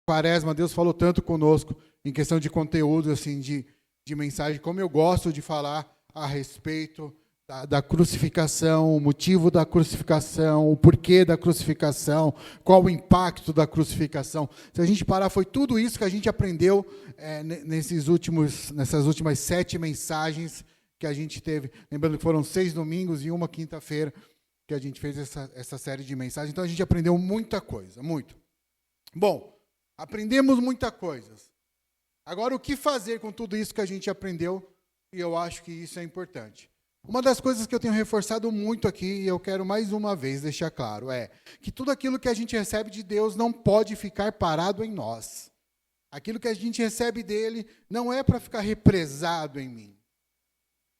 Quaresma, Deus falou tanto conosco em questão de conteúdo, assim, de mensagem, como eu gosto de falar a respeito da crucificação, o motivo da crucificação, o porquê da crucificação, qual o impacto da crucificação. Se a gente parar, foi tudo isso que a gente aprendeu nessas últimas 7 mensagens que a gente teve. Lembrando que foram 6 domingos e uma quinta-feira que a gente fez essa série de mensagens. Então a gente aprendeu muita coisa, muito. Bom, aprendemos muita coisa. Agora, o que fazer com tudo isso que a gente aprendeu? E eu acho que isso é importante. Uma das coisas que eu tenho reforçado muito aqui, e eu quero mais uma vez deixar claro, é que tudo aquilo que a gente recebe de Deus não pode ficar parado em nós. Aquilo que a gente recebe dele não é para ficar represado em mim.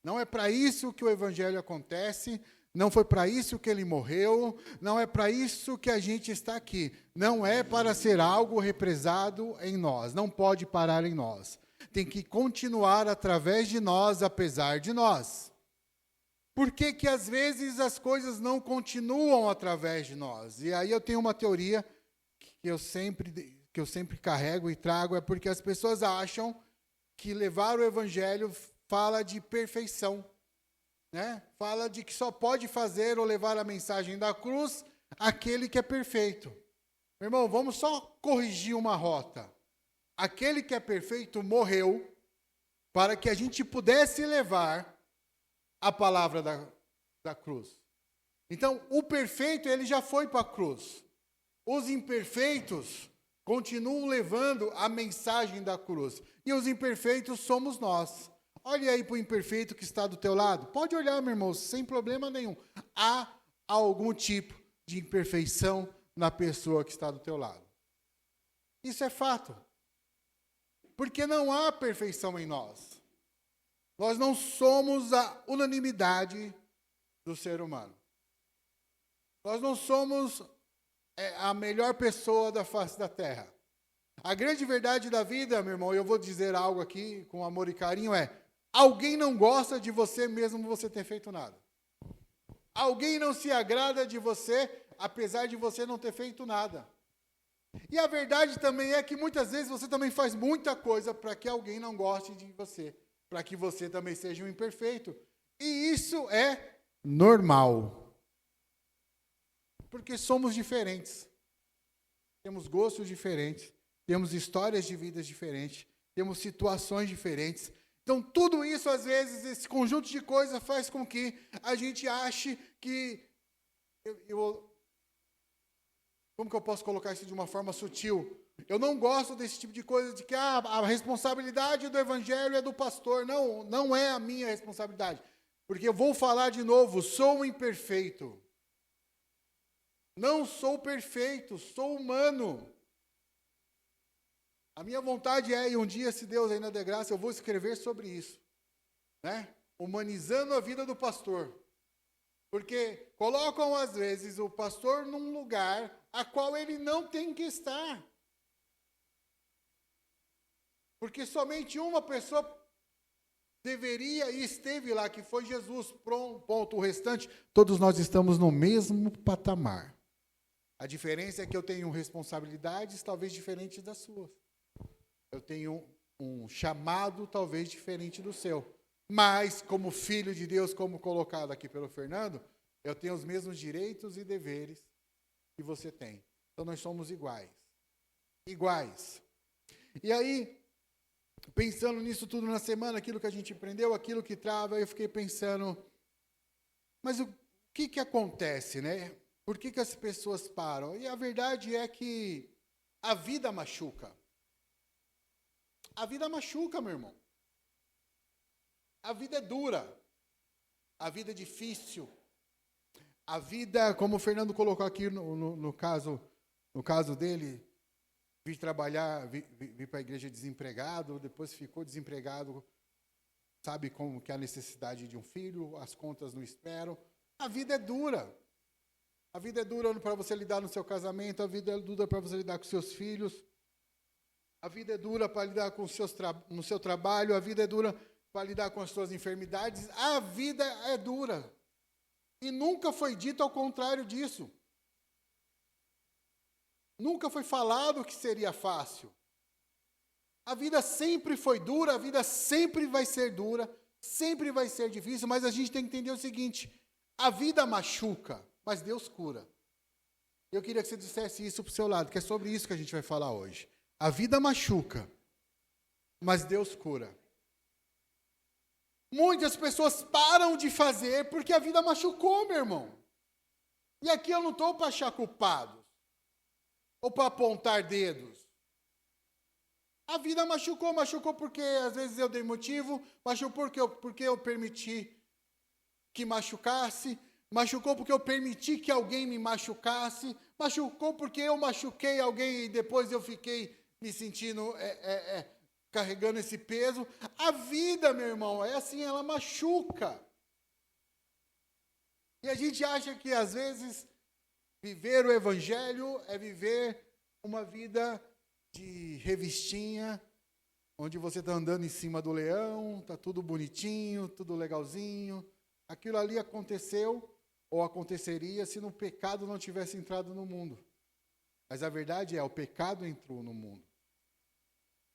Não é para isso que o Evangelho acontece, não foi para isso que ele morreu, não é para isso que a gente está aqui. Não é para ser algo represado em nós, não pode parar em nós. Tem que continuar através de nós, apesar de nós. Por que que às vezes as coisas não continuam através de nós? E aí eu tenho uma teoria que eu sempre carrego e trago, é porque as pessoas acham que levar o Evangelho fala de perfeição, né? Fala de que só pode fazer ou levar a mensagem da cruz aquele que é perfeito. Meu irmão, vamos só corrigir uma rota. Aquele que é perfeito morreu para que a gente pudesse levar a palavra da cruz. Então, o perfeito, ele já foi para a cruz. Os imperfeitos continuam levando a mensagem da cruz. E os imperfeitos somos nós. Olha aí para o imperfeito que está do teu lado. Pode olhar, meu irmão, sem problema nenhum. Há algum tipo de imperfeição na pessoa que está do teu lado. Isso é fato. Porque não há perfeição em nós. Nós não somos a unanimidade do ser humano. Nós não somos a melhor pessoa da face da terra. A grande verdade da vida, meu irmão, eu vou dizer algo aqui com amor e carinho, alguém não gosta de você mesmo você ter feito nada. Alguém não se agrada de você, apesar de você não ter feito nada. E a verdade também é que muitas vezes você também faz muita coisa para que alguém não goste de você. Para que você também seja um imperfeito. E isso é normal. Porque somos diferentes. Temos gostos diferentes. Temos histórias de vidas diferentes. Temos situações diferentes. Então, tudo isso, às vezes, esse conjunto de coisas faz com que a gente ache que... Como que eu posso colocar isso de uma forma sutil? Eu não gosto desse tipo de coisa de que a responsabilidade do Evangelho é do pastor. Não, não é a minha responsabilidade. Porque eu vou falar de novo, sou imperfeito. Não sou perfeito, sou humano. A minha vontade e um dia, se Deus ainda der graça, eu vou escrever sobre isso. Né? Humanizando a vida do pastor. Porque colocam, às vezes, o pastor num lugar a qual ele não tem que estar. Porque somente uma pessoa deveria e esteve lá, que foi Jesus. Ponto. O restante, todos nós estamos no mesmo patamar. A diferença é que eu tenho responsabilidades talvez diferentes das suas. Eu tenho um chamado talvez diferente do seu. Mas, como filho de Deus, como colocado aqui pelo Fernando, eu tenho os mesmos direitos e deveres que você tem. Então, nós somos iguais. Iguais. E aí, pensando nisso tudo na semana, aquilo que a gente aprendeu, aquilo que trava, eu fiquei pensando, mas o que acontece, né? Por que as pessoas param? E a verdade é que a vida machuca. A vida machuca, meu irmão. A vida é dura. A vida é difícil. A vida, como o Fernando colocou aqui no caso dele, vir trabalhar, vir para a igreja desempregado, depois ficou desempregado, sabe como que é a necessidade de um filho, as contas não esperam. A vida é dura. A vida é dura para você lidar no seu casamento, a vida é dura para você lidar com seus filhos, a vida é dura para lidar no seu trabalho, a vida é dura para lidar com as suas enfermidades, a vida é dura. E nunca foi dito ao contrário disso. Nunca foi falado que seria fácil. A vida sempre foi dura, a vida sempre vai ser dura, sempre vai ser difícil, mas a gente tem que entender o seguinte: a vida machuca, mas Deus cura. Eu queria que você dissesse isso para o seu lado, que é sobre isso que a gente vai falar hoje. A vida machuca, mas Deus cura. Muitas pessoas param de fazer porque a vida machucou, meu irmão. E aqui eu não estou para achar culpados, ou para apontar dedos. A vida machucou porque às vezes eu dei motivo, machucou porque eu permiti que machucasse, machucou porque eu permiti que alguém me machucasse, machucou porque eu machuquei alguém e depois eu fiquei me sentindo carregando esse peso. A vida, meu irmão, é assim, ela machuca. E a gente acha que às vezes viver o evangelho é viver uma vida de revistinha, onde você está andando em cima do leão, está tudo bonitinho, tudo legalzinho. Aquilo ali aconteceu ou aconteceria se no pecado não tivesse entrado no mundo. Mas a verdade é, o pecado entrou no mundo.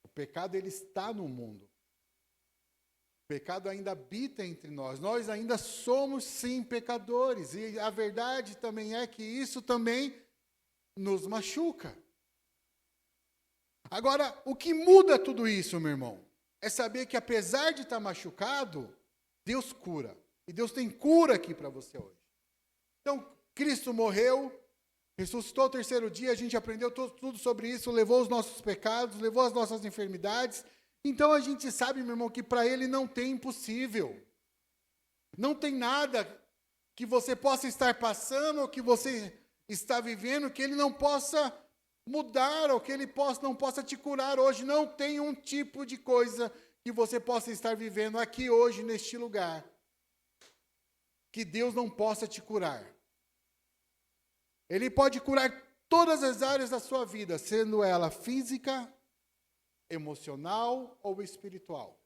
O pecado, ele está no mundo. O pecado ainda habita entre nós. Nós ainda somos, sim, pecadores. E a verdade também é que isso também nos machuca. Agora, o que muda tudo isso, meu irmão, é saber que apesar de estar machucado, Deus cura. E Deus tem cura aqui para você hoje. Então, Cristo morreu, ressuscitou ao terceiro dia, a gente aprendeu tudo sobre isso, levou os nossos pecados, levou as nossas enfermidades. Então, a gente sabe, meu irmão, que para Ele não tem impossível. Não tem nada que você possa estar passando ou que você está vivendo que Ele não possa mudar ou que Ele não possa te curar hoje. Não tem um tipo de coisa que você possa estar vivendo aqui hoje, neste lugar, que Deus não possa te curar. Ele pode curar todas as áreas da sua vida, sendo ela física, emocional ou espiritual.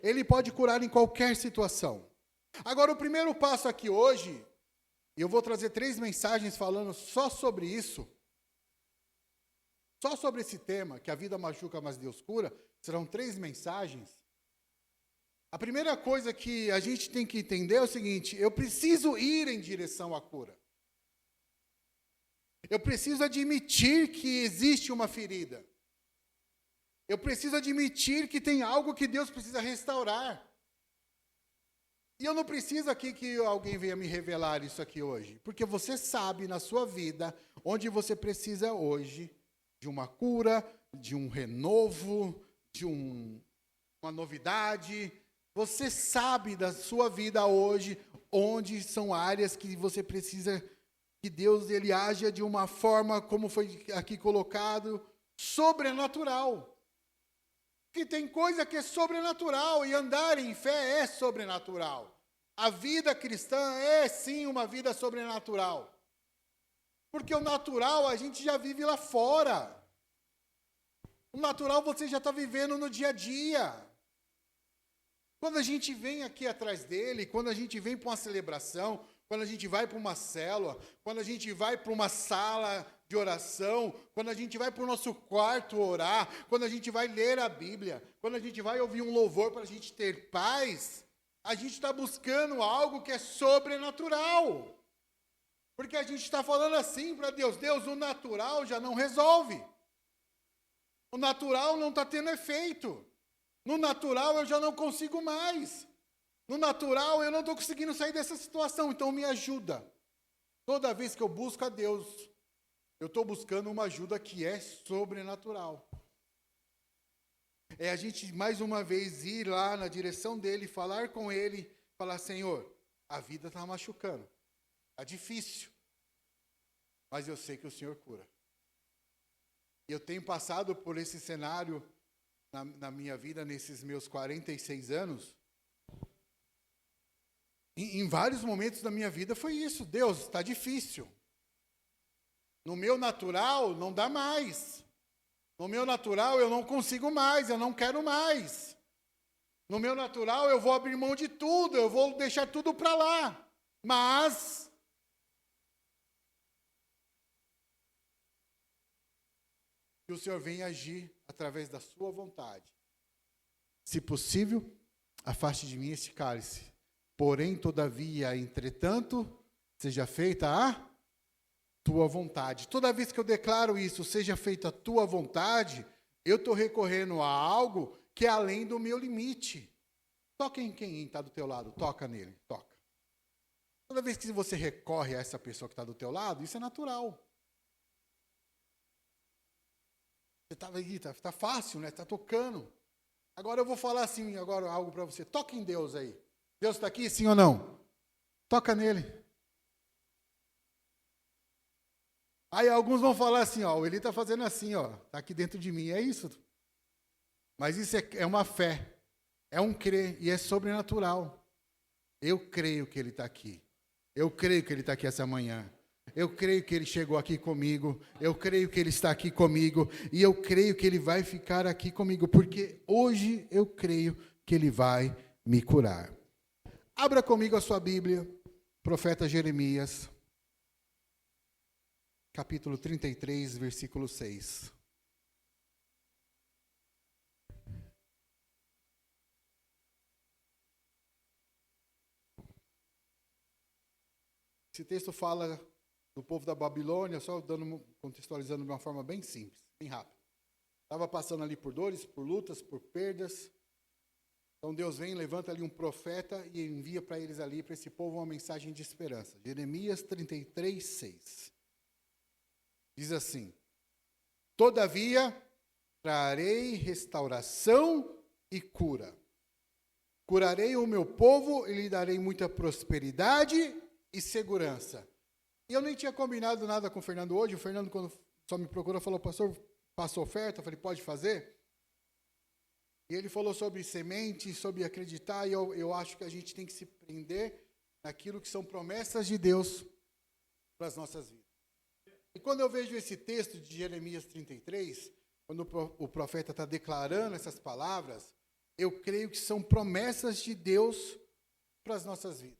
Ele pode curar em qualquer situação. Agora, o primeiro passo aqui hoje, e eu vou trazer 3 mensagens falando só sobre isso, só sobre esse tema, que a vida machuca, mas Deus cura, serão 3 mensagens. A primeira coisa que a gente tem que entender é o seguinte: eu preciso ir em direção à cura. Eu preciso admitir que existe uma ferida. Eu preciso admitir que tem algo que Deus precisa restaurar. E eu não preciso aqui que alguém venha me revelar isso aqui hoje, porque você sabe na sua vida onde você precisa hoje de uma cura, de um renovo, de uma novidade. Você sabe da sua vida hoje onde são áreas que você precisa que Deus ele haja de uma forma, como foi aqui colocado, sobrenatural. Que tem coisa que é sobrenatural, e andar em fé é sobrenatural. A vida cristã é sim uma vida sobrenatural. Porque o natural a gente já vive lá fora. O natural você já está vivendo no dia a dia. Quando a gente vem aqui atrás dele, quando a gente vem para uma celebração, quando a gente vai para uma célula, quando a gente vai para uma sala de oração, quando a gente vai para o nosso quarto orar, quando a gente vai ler a Bíblia, quando a gente vai ouvir um louvor para a gente ter paz, a gente está buscando algo que é sobrenatural. Porque a gente está falando assim para Deus: Deus, o natural já não resolve. O natural não está tendo efeito. No natural eu já não consigo mais. No natural eu não estou conseguindo sair dessa situação, então me ajuda. Toda vez que eu busco a Deus, eu estou buscando uma ajuda que é sobrenatural. É a gente, mais uma vez, ir lá na direção dele, falar com ele, falar: Senhor, a vida está machucando, está difícil, mas eu sei que o Senhor cura. E eu tenho passado por esse cenário na minha vida, nesses meus 46 anos. Em vários momentos da minha vida foi isso: Deus, está difícil. No meu natural, não dá mais. No meu natural, eu não consigo mais, eu não quero mais. No meu natural, eu vou abrir mão de tudo, eu vou deixar tudo para lá. Mas que o Senhor venha agir através da sua vontade. Se possível, afaste de mim este cálice. Porém, todavia, entretanto, seja feita a tua vontade. Toda vez que eu declaro isso, seja feita a tua vontade, eu estou recorrendo a algo que é além do meu limite. Toca em quem está do teu lado, toca nele, toca. Toda vez que você recorre a essa pessoa que está do teu lado, isso é natural. Você está aí, tá fácil, né? Está tocando. Agora eu vou falar assim, agora algo para você. Toca em Deus aí. Deus está aqui, sim ou não? Toca nele. Aí alguns vão falar assim, ó, o Eli está fazendo assim, ó, está aqui dentro de mim, é isso. Mas isso é uma fé, é um crer e é sobrenatural. Eu creio que Ele está aqui. Eu creio que Ele está aqui essa manhã. Eu creio que Ele chegou aqui comigo. Eu creio que Ele está aqui comigo. E eu creio que Ele vai ficar aqui comigo, porque hoje eu creio que Ele vai me curar. Abra comigo a sua Bíblia, profeta Jeremias, capítulo 33, versículo 6. Esse texto fala do povo da Babilônia, só contextualizando de uma forma bem simples, bem rápida. Estava passando ali por dores, por lutas, por perdas. Então Deus vem, levanta ali um profeta e envia para eles ali, para esse povo, uma mensagem de esperança. Jeremias 33, 6. Diz assim: todavia, trarei restauração e cura. Curarei o meu povo e lhe darei muita prosperidade e segurança. E eu nem tinha combinado nada com o Fernando hoje. O Fernando, quando só me procurou, falou: pastor, passa oferta? Eu falei: pode fazer? E ele falou sobre semente, sobre acreditar, e eu acho que a gente tem que se prender naquilo que são promessas de Deus para as nossas vidas. E quando eu vejo esse texto de Jeremias 33, quando o profeta está declarando essas palavras, eu creio que são promessas de Deus para as nossas vidas.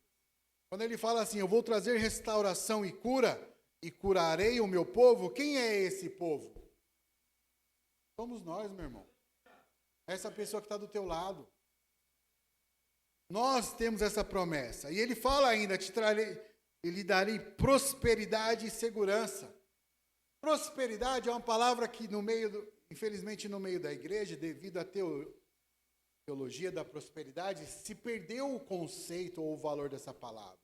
Quando ele fala assim: eu vou trazer restauração e cura, e curarei o meu povo, quem é esse povo? Somos nós, meu irmão. Essa pessoa que está do teu lado. Nós temos essa promessa. E ele fala ainda: te trarei, e lhe darei prosperidade e segurança. Prosperidade é uma palavra que infelizmente no meio da igreja, devido à teologia da prosperidade, se perdeu o conceito ou o valor dessa palavra.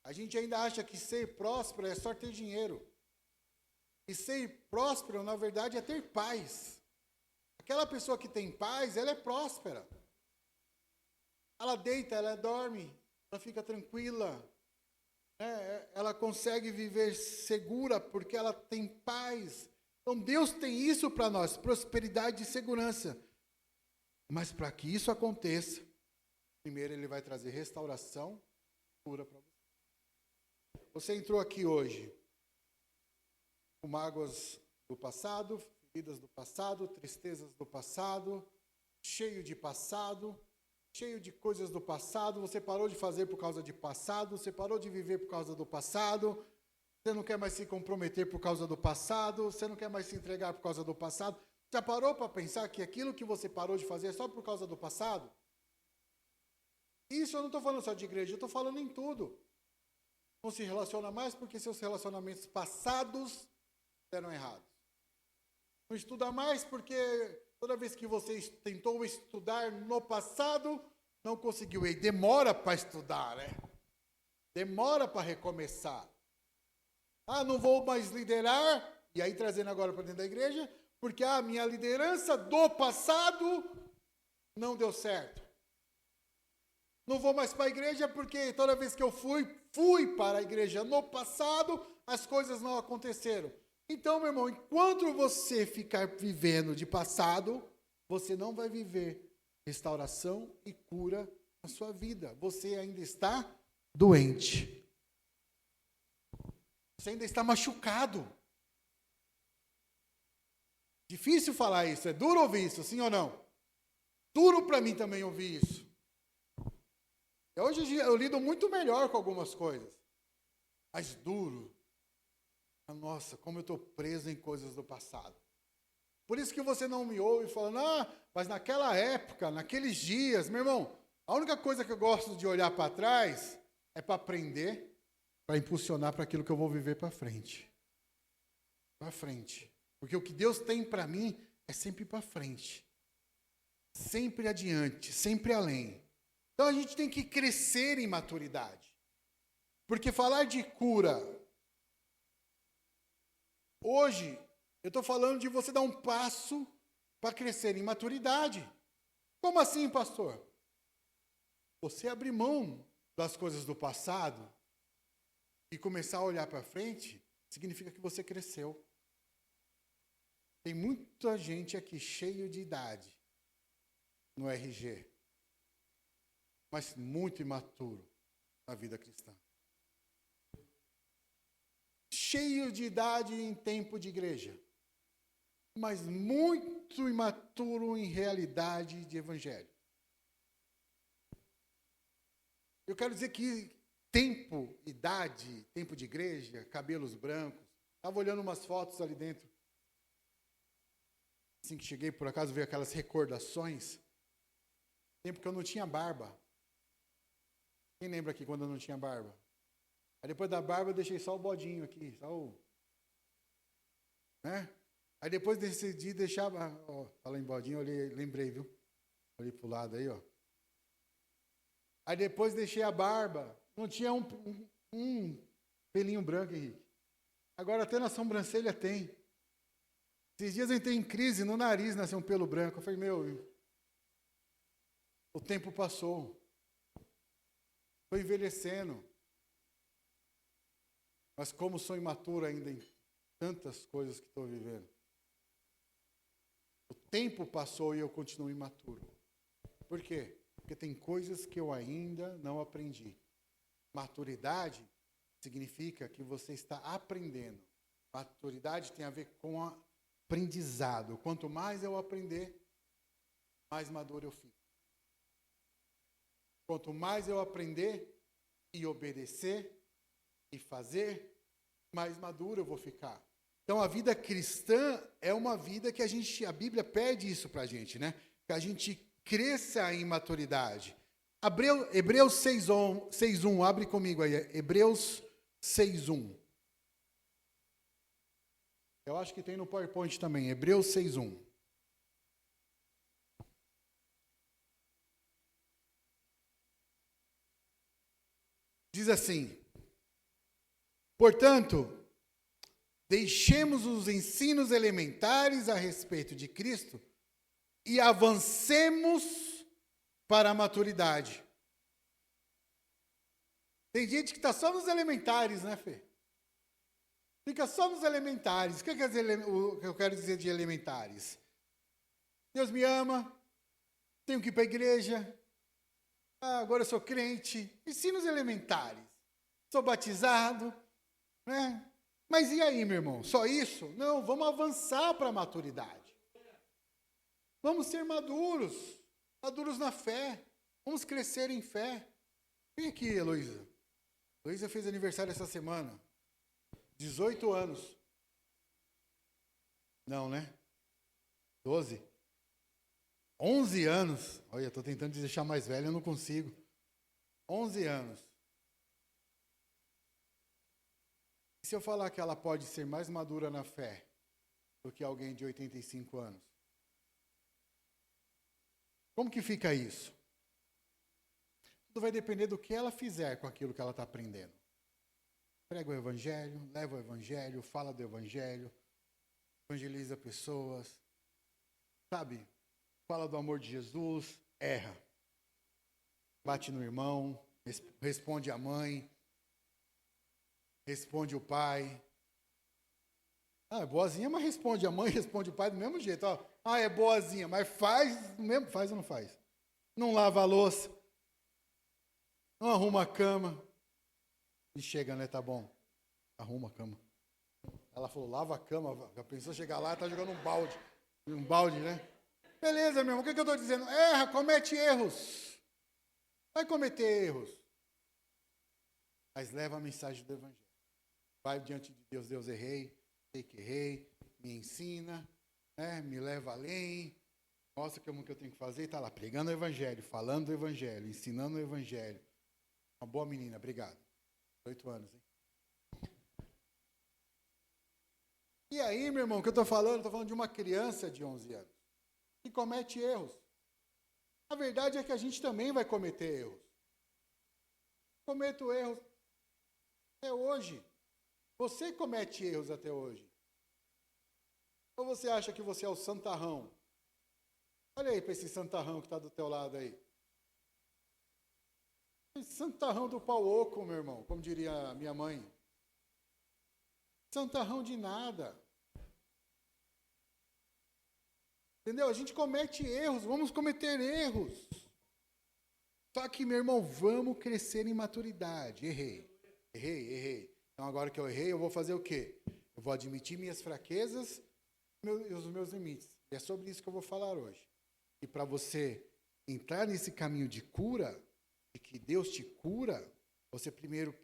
A gente ainda acha que ser próspero é só ter dinheiro. E ser próspero, na verdade, é ter paz. Aquela pessoa que tem paz, ela é próspera. Ela deita, ela dorme, ela fica tranquila. Ela consegue viver segura porque ela tem paz. Então Deus tem isso para nós, prosperidade e segurança. Mas para que isso aconteça, primeiro Ele vai trazer restauração, cura para você. Você entrou aqui hoje com mágoas do passado, feridas do passado, tristezas do passado, cheio de passado, cheio de coisas do passado. Você parou de fazer por causa de passado, você parou de viver por causa do passado, você não quer mais se comprometer por causa do passado, você não quer mais se entregar por causa do passado. Já parou para pensar que aquilo que você parou de fazer é só por causa do passado? Isso eu não estou falando só de igreja, eu estou falando em tudo. Não se relaciona mais porque seus relacionamentos passados deram errado. Não estuda mais porque toda vez que você tentou estudar no passado, não conseguiu. E demora para estudar, né? Demora para recomeçar. Ah, não vou mais liderar. E aí trazendo agora para dentro da igreja, porque a minha liderança do passado não deu certo. Não vou mais para a igreja porque toda vez que eu fui para a igreja no passado, as coisas não aconteceram. Então, meu irmão, enquanto você ficar vivendo de passado, você não vai viver restauração e cura na sua vida. Você ainda está doente. Você ainda está machucado. Difícil falar isso, é duro ouvir isso, sim ou não? Duro para mim também ouvir isso. Hoje eu lido muito melhor com algumas coisas. Mas duro. Nossa, como eu estou preso em coisas do passado. Por isso que você não me ouve falando, mas naquela época, naqueles dias, meu irmão, a única coisa que eu gosto de olhar para trás é para aprender, para impulsionar para aquilo que eu vou viver para frente. Para frente. Porque o que Deus tem para mim é sempre para frente. Sempre adiante, sempre além. Então a gente tem que crescer em maturidade. Porque falar de cura, hoje, eu estou falando de você dar um passo para crescer em maturidade. Como assim, pastor? Você abrir mão das coisas do passado e começar a olhar para frente, significa que você cresceu. Tem muita gente aqui cheio de idade no RG, mas muito imaturo na vida cristã. Cheio de idade em tempo de igreja, mas muito imaturo em realidade de evangelho. Eu quero dizer que tempo, idade, tempo de igreja, cabelos brancos. Estava olhando umas fotos ali dentro. Assim que cheguei, por acaso, veio aquelas recordações. Tempo que eu não tinha barba. Quem lembra aqui quando eu não tinha barba? Aí depois da barba eu deixei só o bodinho aqui, só o... Né? Aí depois decidi deixar... Ó, fala em bodinho, eu lembrei, viu? Olhei pro lado aí, ó. Aí depois deixei a barba. Não tinha um pelinho branco, Henrique. Agora até na sobrancelha tem. Esses dias eu entrei em crise, no nariz nasceu um pelo branco. Eu falei, o tempo passou. Estou envelhecendo. Mas como sou imaturo ainda em tantas coisas que estou vivendo. O tempo passou e eu continuo imaturo. Por quê? Porque tem coisas que eu ainda não aprendi. Maturidade significa que você está aprendendo. Maturidade tem a ver com aprendizado. Quanto mais eu aprender, mais maduro eu fico. Quanto mais eu aprender e obedecer e fazer, mais maduro eu vou ficar. Então a vida cristã é uma vida que a Bíblia pede isso para a gente, né? Que a gente cresça em maturidade. Hebreus 6:1, abre comigo aí, Hebreus 6:1. Eu acho que tem no PowerPoint também, Hebreus 6:1. Diz assim: portanto, deixemos os ensinos elementares a respeito de Cristo e avancemos para a maturidade. Tem gente que está só nos elementares, né, Fê? Fica só nos elementares. O que eu quero dizer de elementares? Deus me ama, tenho que ir para a igreja, agora eu sou crente. Ensinos elementares. Sou batizado, né? Mas e aí, meu irmão? Só isso? Não, vamos avançar para a maturidade. Vamos ser maduros na fé. Vamos crescer em fé. Vem aqui, Heloísa. Heloísa fez aniversário essa semana. 18 anos. Não, né? 12. 11 anos. Olha, estou tentando te deixar mais velho, eu não consigo. 11 anos. E se eu falar que ela pode ser mais madura na fé do que alguém de 85 anos? Como que fica isso? Tudo vai depender do que ela fizer com aquilo que ela está aprendendo. Prega o evangelho, leva o evangelho, fala do evangelho, evangeliza pessoas, sabe? Fala do amor de Jesus, erra. Bate no irmão, responde a mãe, responde o pai. É boazinha, mas responde a mãe, responde o pai do mesmo jeito. Ó. É boazinha, mas faz ou não faz? Não lava a louça, não arruma a cama. E chega, né? Tá bom. Arruma a cama. Ela falou, lava a cama. Já pensou chegar lá e tá jogando um balde. Um balde, né? Beleza, meu irmão. O que eu estou dizendo? Erra, comete erros. Vai cometer erros. Mas leva a mensagem do evangelho. Vai diante de Deus. Deus, errei. Sei que errei. Me ensina. né? Me leva além, mostra como que eu tenho que fazer, e está lá, pregando o evangelho, falando do evangelho, ensinando o evangelho. Uma boa menina, obrigado. 8 anos, hein? E aí, meu irmão, o que eu estou falando? Estou falando de uma criança de 11 anos que comete erros. A verdade é que a gente também vai cometer erros. Cometo erros até hoje. Você comete erros até hoje. Ou você acha que você é o santarrão? Olha aí para esse santarrão que está do teu lado aí. Esse santarrão do pau oco, meu irmão, como diria minha mãe. Santarrão de nada. Entendeu? A gente comete erros, vamos cometer erros. Só que, meu irmão, vamos crescer em maturidade. Errei. Então, agora que eu errei, eu vou fazer o quê? Eu vou admitir minhas fraquezas e os meus limites. E é sobre isso que eu vou falar hoje. E para você entrar nesse caminho de cura, de que Deus te cura, você primeiro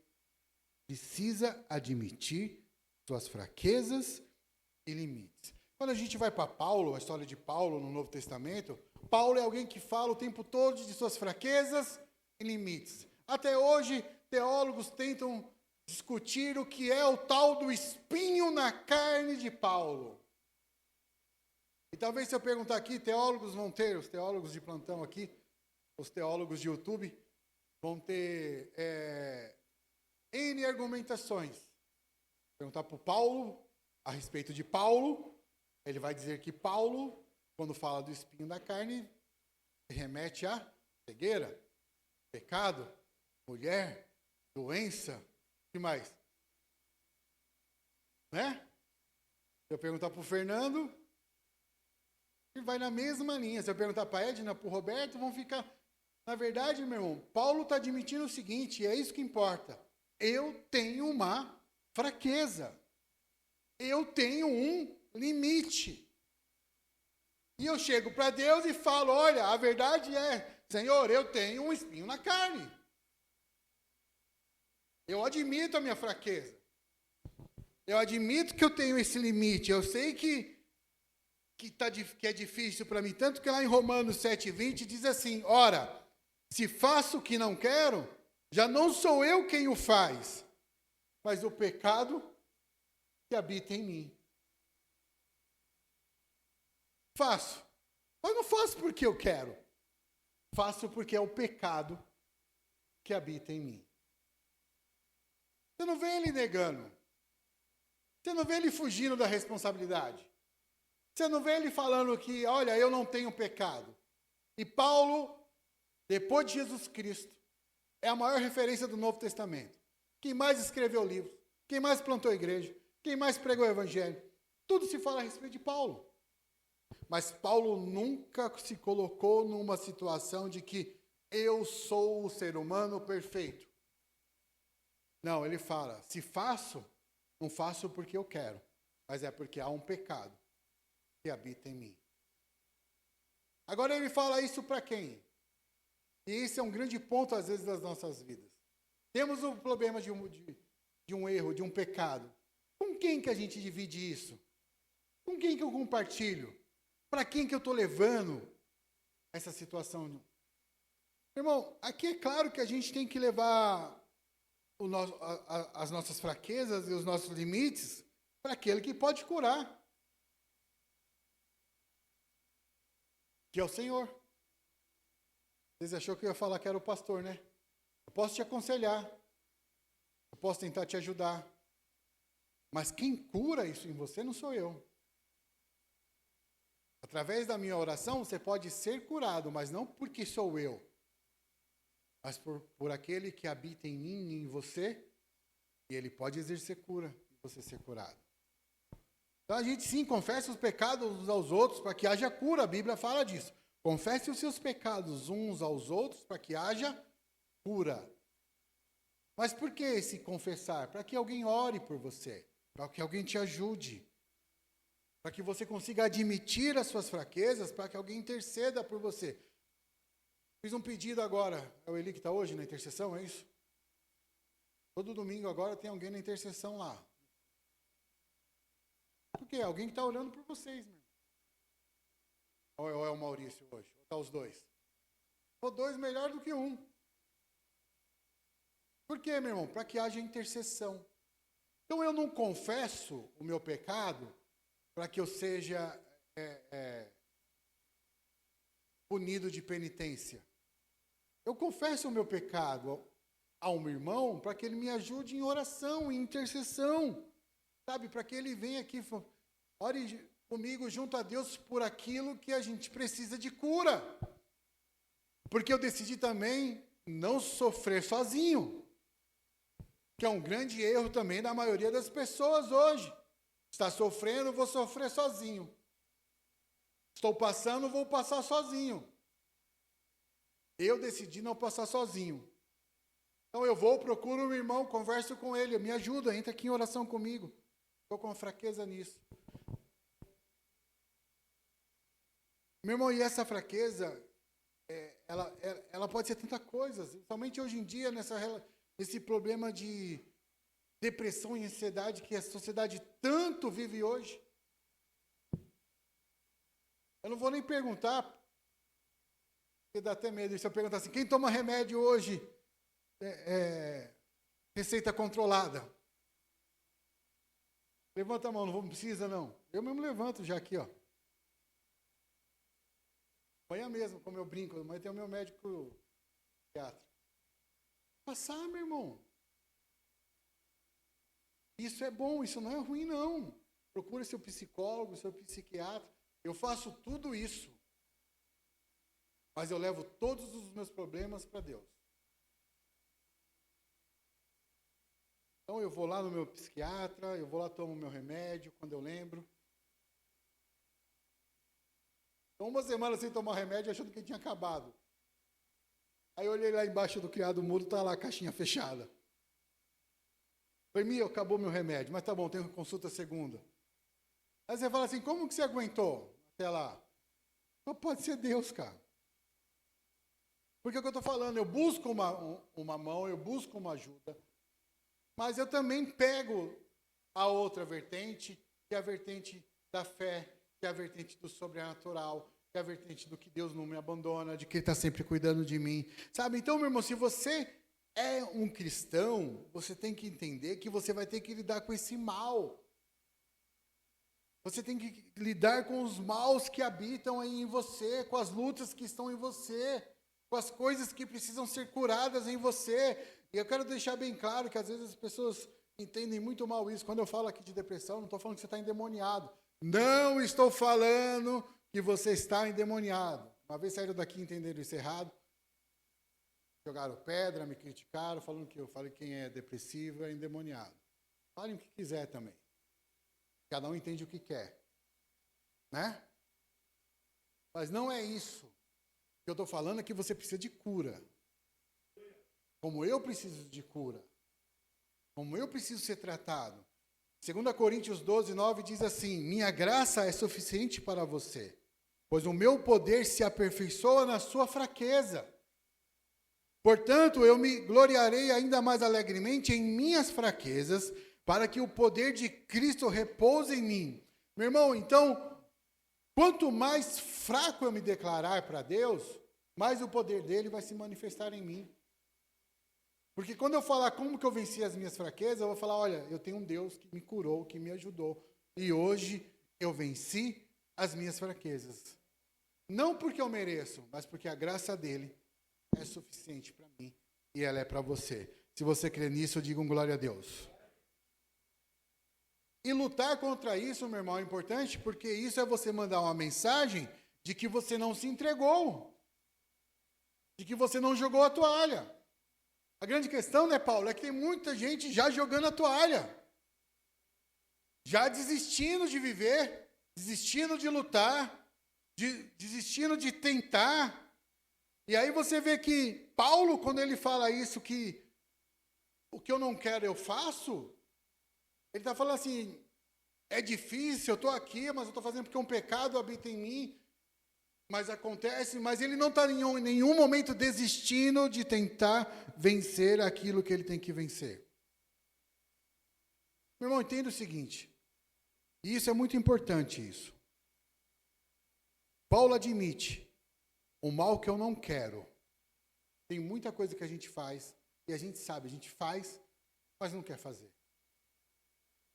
precisa admitir suas fraquezas e limites. Quando a gente vai para Paulo, a história de Paulo no Novo Testamento, Paulo é alguém que fala o tempo todo de suas fraquezas e limites. Até hoje, teólogos tentam discutir o que é o tal do espinho na carne de Paulo. E talvez se eu perguntar aqui, teólogos vão ter, os teólogos de plantão aqui, os teólogos de YouTube, vão ter N argumentações. Perguntar para o Paulo, a respeito de Paulo, ele vai dizer que Paulo, quando fala do espinho da carne, remete a cegueira, pecado, mulher, doença, o que mais? Né? Se eu perguntar para o Fernando, ele vai na mesma linha. Se eu perguntar para a Edna, para o Roberto, vão ficar... Na verdade, meu irmão, Paulo está admitindo o seguinte, e é isso que importa. Eu tenho uma fraqueza. Eu tenho um limite. E eu chego para Deus e falo, olha, a verdade é, Senhor, eu tenho um espinho na carne. Eu admito a minha fraqueza. Eu admito que eu tenho esse limite. Eu sei que é difícil para mim. Tanto que lá em Romanos 7,20 diz assim, ora, se faço o que não quero, já não sou eu quem o faz, mas o pecado que habita em mim. Faço. Mas não faço porque eu quero. Faço porque é o pecado que habita em mim. Você não vê ele negando. Você não vê ele fugindo da responsabilidade. Você não vê ele falando que, olha, eu não tenho pecado. E Paulo, depois de Jesus Cristo, é a maior referência do Novo Testamento. Quem mais escreveu livros, quem mais plantou igreja, quem mais pregou o evangelho. Tudo se fala a respeito de Paulo. Mas Paulo nunca se colocou numa situação de que eu sou o ser humano perfeito. Não, ele fala, se faço, não faço porque eu quero, mas é porque há um pecado que habita em mim. Agora ele fala isso para quem? E esse é um grande ponto, às vezes, das nossas vidas. Temos o problema de um erro, de um pecado. Com quem que a gente divide isso? Com quem que eu compartilho? Para quem que eu estou levando essa situação? Irmão, aqui é claro que a gente tem que levar as nossas fraquezas e os nossos limites para aquele que pode curar, que é o Senhor. Vocês achou que eu ia falar que era o pastor, né? Eu posso te aconselhar, eu posso tentar te ajudar, mas quem cura isso em você não sou eu. Através da minha oração, você pode ser curado, mas não porque sou eu, mas por aquele que habita em mim e em você, e ele pode exercer cura e você ser curado. Então a gente sim confessa os pecados uns aos outros para que haja cura, a Bíblia fala disso. Confesse os seus pecados uns aos outros para que haja cura. Mas por que esse confessar? Para que alguém ore por você, para que alguém te ajude, para que você consiga admitir as suas fraquezas, para que alguém interceda por você. Fiz um pedido agora, é o Eli que está hoje na intercessão, é isso? Todo domingo agora tem alguém na intercessão lá. Por quê? Alguém que está olhando por vocês, meu. Ou é o Maurício hoje? Ou tá os dois? Ou dois melhor do que um. Por quê, meu irmão? Para que haja intercessão. Então eu não confesso o meu pecado para que eu seja punido de penitência. Eu confesso o meu pecado a um irmão para que ele me ajude em oração, em intercessão. Sabe, para que ele venha aqui, ore comigo junto a Deus por aquilo que a gente precisa de cura. Porque eu decidi também não sofrer sozinho. Que é um grande erro também da maioria das pessoas hoje. Está sofrendo, vou sofrer sozinho. Estou passando, vou passar sozinho. Eu decidi não passar sozinho. Então eu vou, procuro um irmão, converso com ele, me ajuda, entra aqui em oração comigo. Estou com fraqueza nisso. Meu irmão, e essa fraqueza, ela pode ser tanta coisa, somente hoje em dia, nesse problema de depressão e ansiedade que a sociedade tanto vive hoje. Eu não vou nem perguntar, porque dá até medo se eu perguntar assim, quem toma remédio hoje, receita controlada? Levanta a mão, não precisa não. Eu mesmo levanto já aqui, ó. Amanhã mesmo, como eu brinco, amanhã tem o meu médico psiquiatra. Passar, meu irmão. Isso é bom, isso não é ruim, não. Procure seu psicólogo, seu psiquiatra. Eu faço tudo isso. Mas eu levo todos os meus problemas para Deus. Então eu vou lá no meu psiquiatra, eu vou lá tomo o meu remédio quando eu lembro. Então, uma semana sem tomar remédio, achando que tinha acabado. Aí eu olhei lá embaixo do criado mudo, tá lá a caixinha fechada. Falei, acabou meu remédio, mas tá bom, tenho consulta segunda. Aí você fala assim, como que você aguentou até lá? Só pode ser Deus, cara. Porque é o que eu estou falando, eu busco uma mão, eu busco uma ajuda, mas eu também pego a outra vertente, que é a vertente da fé, que é a vertente do sobrenatural, que é a vertente do que Deus não me abandona, de que Ele está sempre cuidando de mim. Sabe? Então, meu irmão, se você é um cristão, você tem que entender que você vai ter que lidar com esse mal. Você tem que lidar com os maus que habitam aí em você, com as lutas que estão em você, com as coisas que precisam ser curadas em você. E eu quero deixar bem claro que às vezes as pessoas entendem muito mal isso. Quando eu falo aqui de depressão, não estou falando que você está endemoniado. Não estou falando que você está endemoniado. Uma vez saíram daqui e entenderam isso errado. Jogaram pedra, me criticaram, falando que eu falei que quem é depressivo é endemoniado. Falem o que quiser também. Cada um entende o que quer. Né? Mas não é isso. O que eu estou falando é que você precisa de cura. Como eu preciso de cura. Como eu preciso ser tratado. 2 Coríntios 12, 9 diz assim, minha graça é suficiente para você, pois o meu poder se aperfeiçoa na sua fraqueza. Portanto, eu me gloriarei ainda mais alegremente em minhas fraquezas, para que o poder de Cristo repouse em mim. Meu irmão, então, quanto mais fraco eu me declarar para Deus, mais o poder dele vai se manifestar em mim. Porque quando eu falar como que eu venci as minhas fraquezas, eu vou falar, olha, eu tenho um Deus que me curou, que me ajudou. E hoje eu venci as minhas fraquezas. Não porque eu mereço, mas porque a graça dele é suficiente para mim e ela é para você. Se você crê nisso, diga um glória a Deus. E lutar contra isso, meu irmão, é importante, porque isso é você mandar uma mensagem de que você não se entregou, de que você não jogou a toalha. A grande questão, né, Paulo, é que tem muita gente já jogando a toalha, já desistindo de viver, desistindo de lutar, desistindo de tentar. E aí você vê que Paulo, quando ele fala isso, que o que eu não quero eu faço, ele está falando assim, é difícil, eu estou aqui, mas eu estou fazendo porque um pecado habita em mim, mas acontece, mas ele não está em nenhum momento desistindo de tentar vencer aquilo que ele tem que vencer. Meu irmão, entenda o seguinte, e isso é muito importante isso. Paulo admite o mal que eu não quero. Tem muita coisa que a gente faz, e a gente sabe, a gente faz, mas não quer fazer.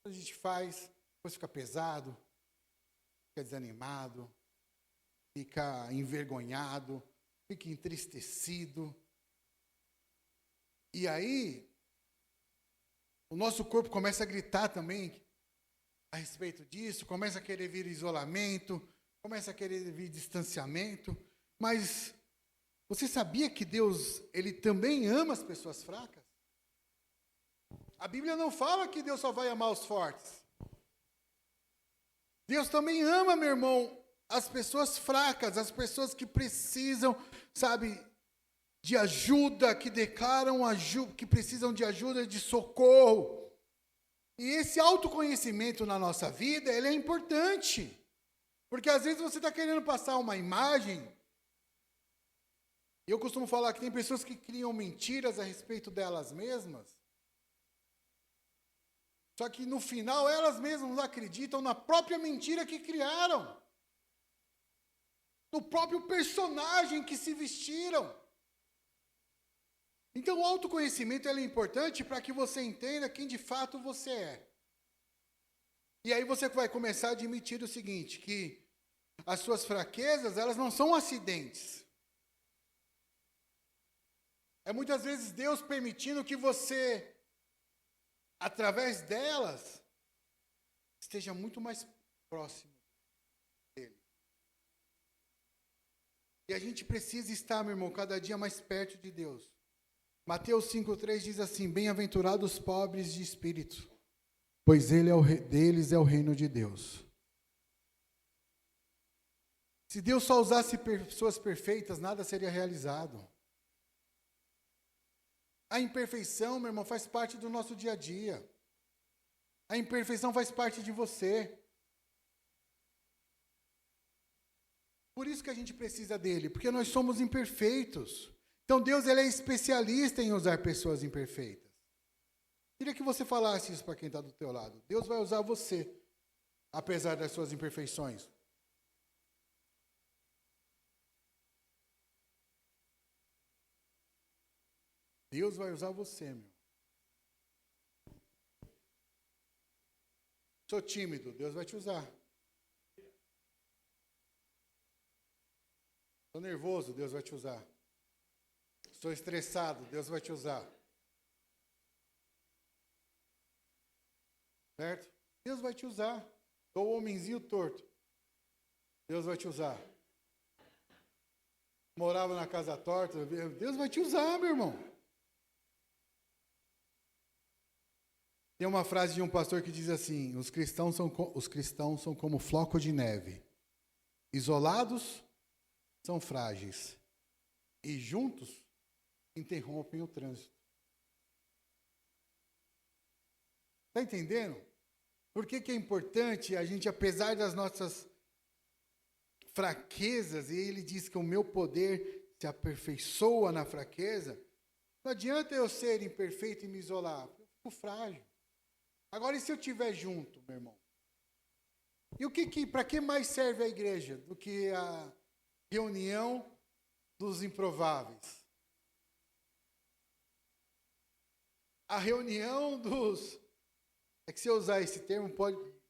A gente faz, depois fica pesado, fica desanimado, fica envergonhado, fica entristecido. E aí, o nosso corpo começa a gritar também a respeito disso, começa a querer vir isolamento, começa a querer vir distanciamento, mas você sabia que Deus, Ele também ama as pessoas fracas? A Bíblia não fala que Deus só vai amar os fortes. Deus também ama, meu irmão, as pessoas fracas, as pessoas que precisam, sabe, de ajuda, que declaram ajuda, que precisam de ajuda, de socorro. E esse autoconhecimento na nossa vida, ele é importante. Porque às vezes você está querendo passar uma imagem. Eu costumo falar que tem pessoas que criam mentiras a respeito delas mesmas. Só que no final elas mesmas acreditam na própria mentira que criaram. No próprio personagem que se vestiram. Então o autoconhecimento é importante para que você entenda quem de fato você é. E aí você vai começar a admitir o seguinte, que as suas fraquezas, elas não são acidentes. É muitas vezes Deus permitindo que você, através delas, esteja muito mais próximo dele. E a gente precisa estar, meu irmão, cada dia mais perto de Deus. Mateus 5,3 diz assim, bem-aventurados os pobres de espírito, pois deles é o reino de Deus. Se Deus só usasse pessoas perfeitas, nada seria realizado. A imperfeição, meu irmão, faz parte do nosso dia a dia. A imperfeição faz parte de você. Por isso que a gente precisa dele, porque nós somos imperfeitos. Então Deus, ele é especialista em usar pessoas imperfeitas. Queria que você falasse isso para quem está do teu lado. Deus vai usar você, apesar das suas imperfeições. Deus vai usar você, meu. Sou tímido, Deus vai te usar. Sou nervoso, Deus vai te usar. Estou estressado, Deus vai te usar. Certo? Deus vai te usar. Sou o homenzinho torto. Deus vai te usar. Morava na casa torta, Deus vai te usar, meu irmão. Tem uma frase de um pastor que diz assim, os cristãos são como floco de neve. Isolados, são frágeis. E juntos, interrompem o trânsito. Está entendendo? Por que é importante a gente, apesar das nossas fraquezas, e ele diz que o meu poder se aperfeiçoa na fraqueza, não adianta eu ser imperfeito e me isolar, eu fico frágil. Agora, e se eu estiver junto, meu irmão? E para que mais serve a igreja do que a reunião dos improváveis? A reunião dos... É que se eu usar esse termo,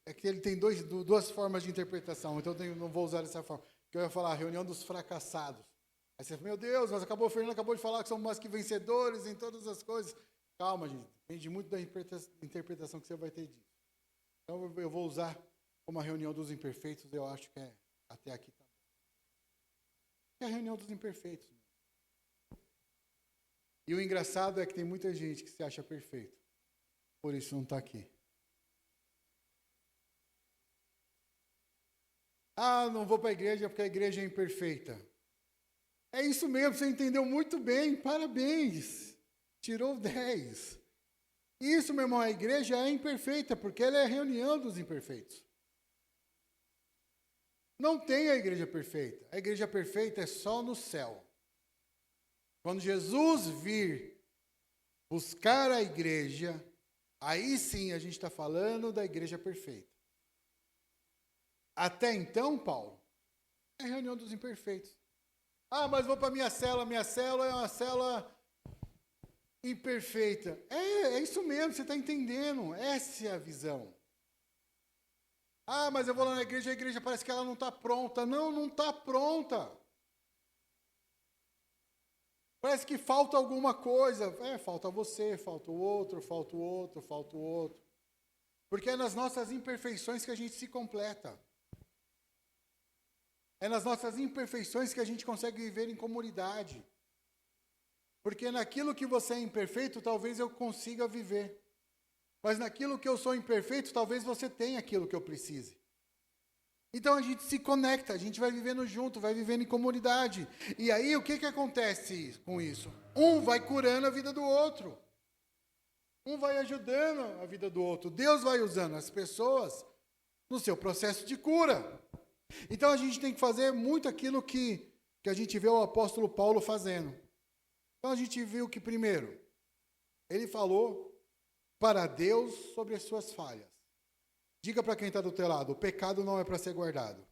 é que ele tem duas formas de interpretação, então eu não vou usar dessa forma. Que eu ia falar a reunião dos fracassados. Aí você fala, meu Deus, mas o Fernando acabou de falar que somos mais que vencedores em todas as coisas. Calma, gente, depende muito da interpretação que você vai ter disso. Então eu vou usar como a reunião dos imperfeitos, eu acho que é até aqui também. É a reunião dos imperfeitos. E o engraçado é que tem muita gente que se acha perfeito, por isso não está aqui. Ah, não vou para a igreja porque a igreja é imperfeita. É isso mesmo, você entendeu muito bem, parabéns. Tirou 10. Isso, meu irmão, a igreja é imperfeita, porque ela é a reunião dos imperfeitos. Não tem a igreja perfeita. A igreja perfeita é só no céu. Quando Jesus vir buscar a igreja, aí sim a gente está falando da igreja perfeita. Até então, Paulo, É a reunião dos imperfeitos. Ah, mas vou para minha célula é uma célula imperfeita. É isso mesmo, você está entendendo. Essa é a visão. Ah, mas eu vou lá na igreja, a igreja parece que ela não está pronta. Não, não está pronta. Parece que falta alguma coisa. Falta você, falta o outro, falta o outro, falta o outro. Porque é nas nossas imperfeições que a gente se completa. É nas nossas imperfeições que a gente consegue viver em comunidade. Porque naquilo que você é imperfeito, talvez eu consiga viver. Mas naquilo que eu sou imperfeito, talvez você tenha aquilo que eu precise. Então a gente se conecta, a gente vai vivendo junto, vai vivendo em comunidade. E aí o que acontece com isso? Um vai curando a vida do outro. Um vai ajudando a vida do outro. Deus vai usando as pessoas no seu processo de cura. Então a gente tem que fazer muito aquilo que a gente vê o apóstolo Paulo fazendo. Então a gente viu que primeiro, ele falou para Deus sobre as suas falhas. Diga para quem está do teu lado, o pecado não é para ser guardado.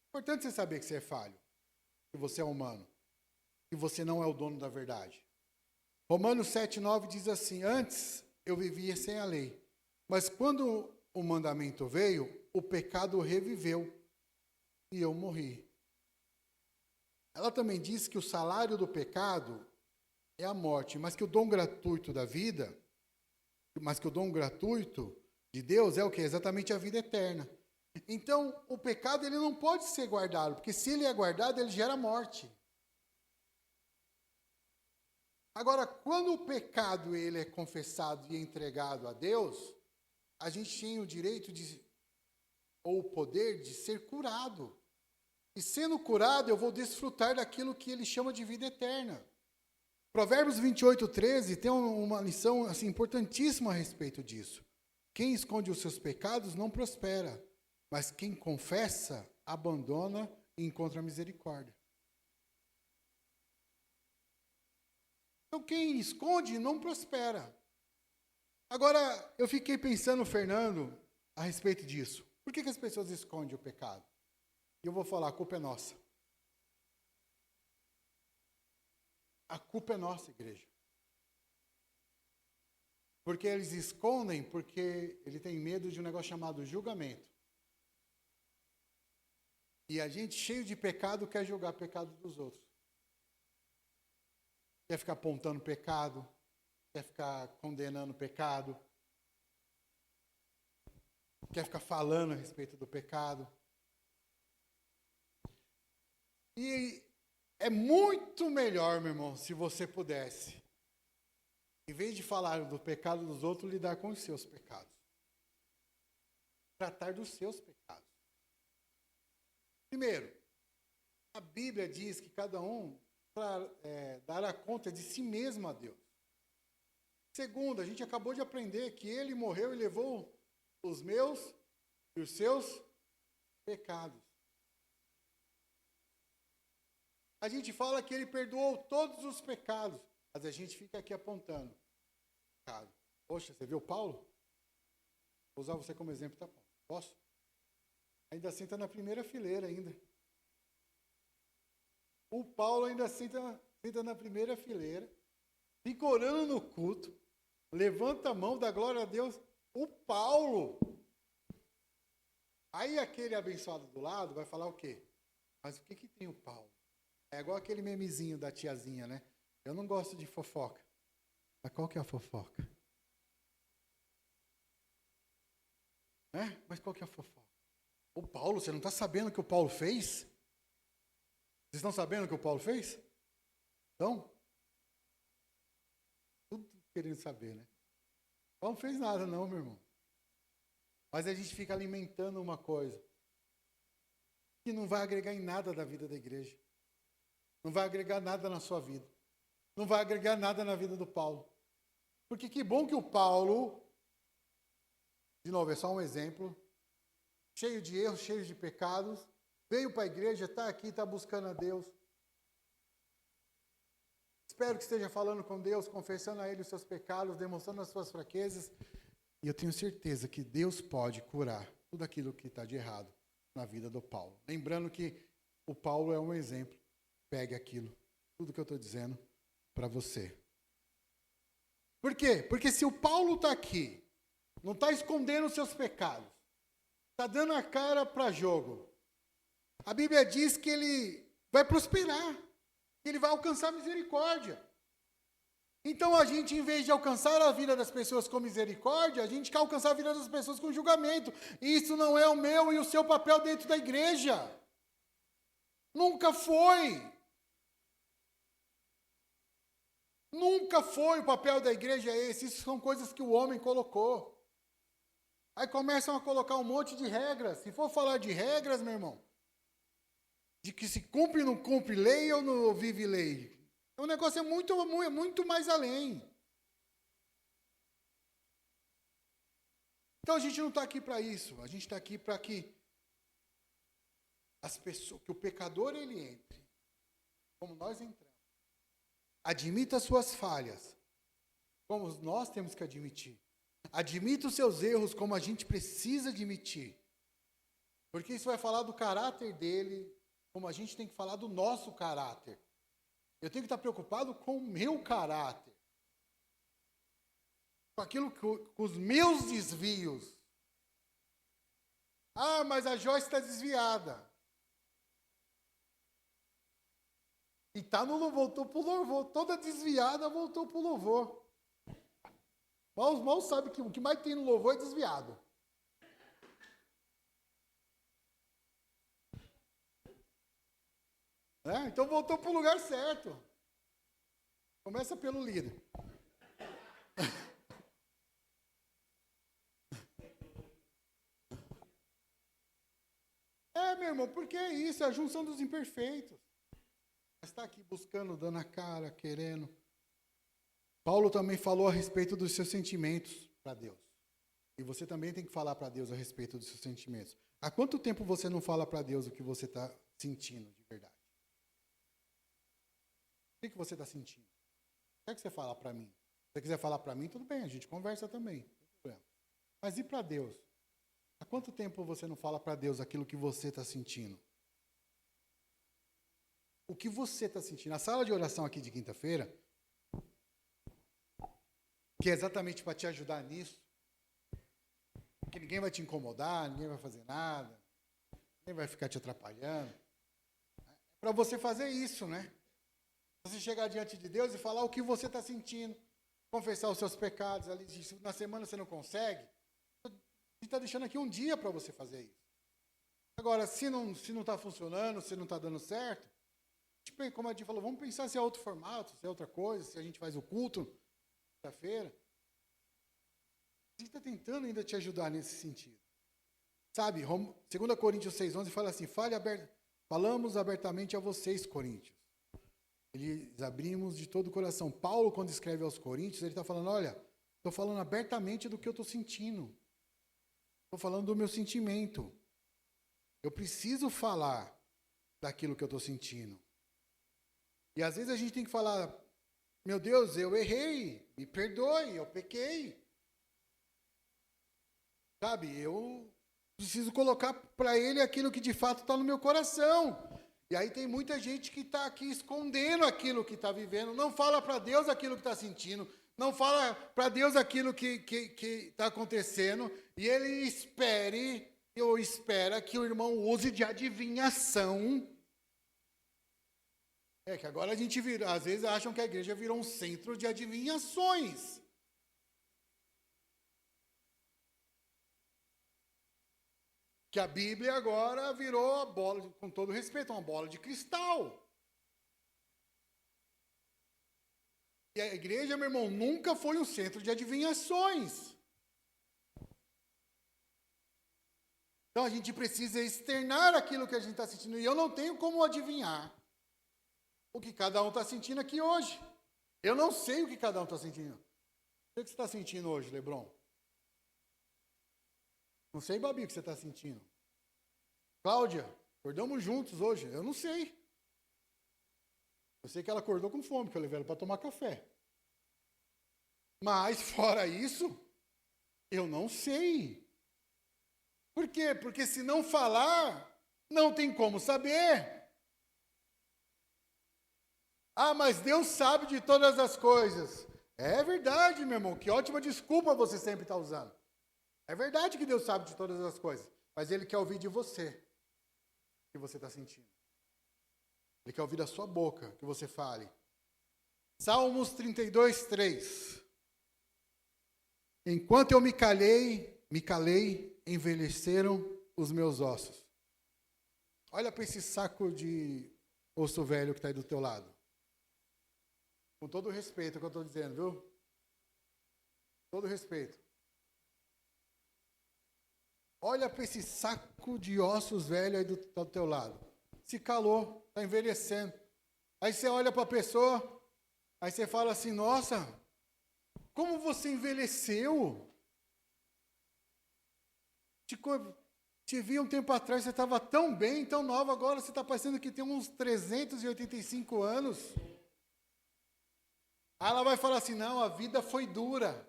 É importante você saber que você é falho, que você é humano, que você não é o dono da verdade. Romanos 7,9 diz assim, antes eu vivia sem a lei, mas quando o mandamento veio, o pecado reviveu e eu morri. Ela também diz que o salário do pecado é a morte, mas que o dom gratuito da vida, mas que o dom gratuito de Deus é o quê? Exatamente a vida eterna. Então, o pecado ele não pode ser guardado, porque se ele é guardado, ele gera morte. Agora, quando o pecado ele é confessado e entregado a Deus, a gente tem o direito ou o poder de ser curado. E sendo curado, eu vou desfrutar daquilo que ele chama de vida eterna. Provérbios 28:13 tem uma lição assim, importantíssima a respeito disso. Quem esconde os seus pecados não prospera, mas quem confessa, abandona e encontra misericórdia. Então quem esconde não prospera. Agora, eu fiquei pensando, Fernando, a respeito disso. Por que as pessoas escondem o pecado? E eu vou falar, a culpa é nossa. A culpa é nossa, igreja. Porque eles escondem porque ele tem medo de um negócio chamado julgamento. E a gente, cheio de pecado, quer julgar o pecado dos outros. Quer ficar apontando pecado, quer ficar condenando o pecado, quer ficar falando a respeito do pecado. E é muito melhor, meu irmão, se você pudesse, em vez de falar do pecado dos outros, lidar com os seus pecados. Tratar dos seus pecados. Primeiro, a Bíblia diz que cada um dará conta de si mesmo a Deus. Segundo, a gente acabou de aprender que ele morreu e levou os meus e os seus pecados. A gente fala que ele perdoou todos os pecados, mas a gente fica aqui apontando. Poxa, você viu Paulo? Vou usar você como exemplo, tá, Paulo? Posso? Ainda senta na primeira fileira ainda. O Paulo ainda senta na primeira fileira, fica orando no culto, levanta a mão, dá glória a Deus. O Paulo. Aí aquele abençoado do lado vai falar o quê? Mas o que tem o Paulo? É igual aquele memezinho da tiazinha, né? Eu não gosto de fofoca. Mas qual que é a fofoca? Mas qual que é a fofoca? O Paulo, você não está sabendo o que o Paulo fez? Vocês estão sabendo o que o Paulo fez? Então? Tudo querendo saber, né? Paulo não fez nada não, meu irmão. Mas a gente fica alimentando uma coisa que não vai agregar em nada da vida da igreja. Não vai agregar nada na sua vida. Não vai agregar nada na vida do Paulo. Porque que bom que o Paulo, de novo, é só um exemplo, cheio de erros, cheio de pecados, veio para a igreja, está aqui, está buscando a Deus. Espero que esteja falando com Deus, confessando a Ele os seus pecados, demonstrando as suas fraquezas. E eu tenho certeza que Deus pode curar tudo aquilo que está de errado na vida do Paulo. Lembrando que o Paulo é um exemplo. Pegue aquilo, tudo que eu estou dizendo para você. Por quê? Porque se o Paulo está aqui, não está escondendo os seus pecados, está dando a cara para jogo, a Bíblia diz que ele vai prosperar, que ele vai alcançar misericórdia. Então a gente, em vez de alcançar a vida das pessoas com misericórdia, a gente quer alcançar a vida das pessoas com julgamento. E isso não é o meu e o seu papel dentro da igreja. Nunca foi. Nunca foi o papel da igreja esse. Isso são coisas que o homem colocou. Aí começam a colocar um monte de regras. Se for falar de regras, meu irmão, de que se cumpre, não cumpre lei ou não vive lei. O negócio é muito mais além. Então a gente não está aqui para isso. A gente está aqui para que as pessoas, que o pecador ele entre, como nós entramos, admita as suas falhas, como nós temos que admitir. Admita os seus erros, como a gente precisa admitir. Porque isso vai falar do caráter dele, como a gente tem que falar do nosso caráter. Eu tenho que estar preocupado com o meu caráter. Com aquilo com os meus desvios. Ah, mas a Joyce está desviada. E tá no louvor, voltou para o louvor. Toda desviada voltou para o louvor. Mal sabe que o que mais tem no louvor é desviado. Então voltou para o lugar certo. Começa pelo líder. Meu irmão, porque é isso, é a junção dos imperfeitos. Mas está aqui buscando, dando a cara, querendo. Paulo também falou a respeito dos seus sentimentos para Deus. E você também tem que falar para Deus a respeito dos seus sentimentos. Há quanto tempo você não fala para Deus o que você está sentindo de verdade? O que você está sentindo? Quer que você fale para mim? Se você quiser falar para mim, tudo bem, a gente conversa também. Não tem problema. Mas e para Deus? Há quanto tempo você não fala para Deus aquilo que você está sentindo? O que você está sentindo? A sala de oração aqui de quinta-feira, que é exatamente para te ajudar nisso, que ninguém vai te incomodar, ninguém vai fazer nada, ninguém vai ficar te atrapalhando. É para você fazer isso, né? Você chegar diante de Deus e falar o que você está sentindo, confessar os seus pecados. Ali, na semana você não consegue, a gente está deixando aqui um dia para você fazer isso. Agora, se não está funcionando, se não está dando certo, como a gente falou, vamos pensar se é outro formato, se é outra coisa, se a gente faz o culto quinta-feira. A gente está tentando ainda te ajudar nesse sentido. Sabe, 2 Coríntios 6,11 fala assim, falamos abertamente a vocês, Coríntios. Eles abrimos de todo o coração. Paulo, quando escreve aos Coríntios, ele está falando, olha, estou falando abertamente do que eu estou sentindo. Estou falando do meu sentimento. Eu preciso falar daquilo que eu estou sentindo. E às vezes a gente tem que falar, meu Deus, eu errei, me perdoe, eu pequei. Sabe, eu preciso colocar para ele aquilo que de fato está no meu coração. E aí tem muita gente que está aqui escondendo aquilo que está vivendo, não fala para Deus aquilo que está sentindo, não fala para Deus aquilo que está acontecendo, e ele espera que o irmão use de adivinhação. Que agora a gente às vezes acham que a igreja virou um centro de adivinhações. Que a Bíblia agora virou a bola, com todo respeito, uma bola de cristal. E a igreja, meu irmão, nunca foi um centro de adivinhações. Então a gente precisa externar aquilo que a gente está sentindo. E eu não tenho como adivinhar o que cada um está sentindo aqui hoje. Eu não sei o que cada um está sentindo. O que você está sentindo hoje, Lebron? Não sei, Babi, o que você está sentindo. Cláudia, acordamos juntos hoje. Eu não sei. Eu sei que ela acordou com fome, porque eu levei ela para tomar café. Mas, fora isso, eu não sei. Por quê? Porque se não falar, não tem como saber. Ah, mas Deus sabe de todas as coisas. É verdade, meu irmão. Que ótima desculpa você sempre está usando. É verdade que Deus sabe de todas as coisas. Mas Ele quer ouvir de você o que você está sentindo. Ele quer ouvir da sua boca que você fale. Salmos 32, 3. Enquanto eu me calei, envelheceram os meus ossos. Olha para esse saco de osso velho que está aí do teu lado. Com todo o respeito que eu estou dizendo, viu? Todo respeito. Olha para esse saco de ossos velhos aí do teu lado. Se calou, está envelhecendo. Aí você olha para a pessoa, aí você fala assim, nossa, como você envelheceu? Te vi um tempo atrás, você estava tão bem, tão nova, agora você está parecendo que tem uns 385 anos. Aí ela vai falar assim, não, a vida foi dura.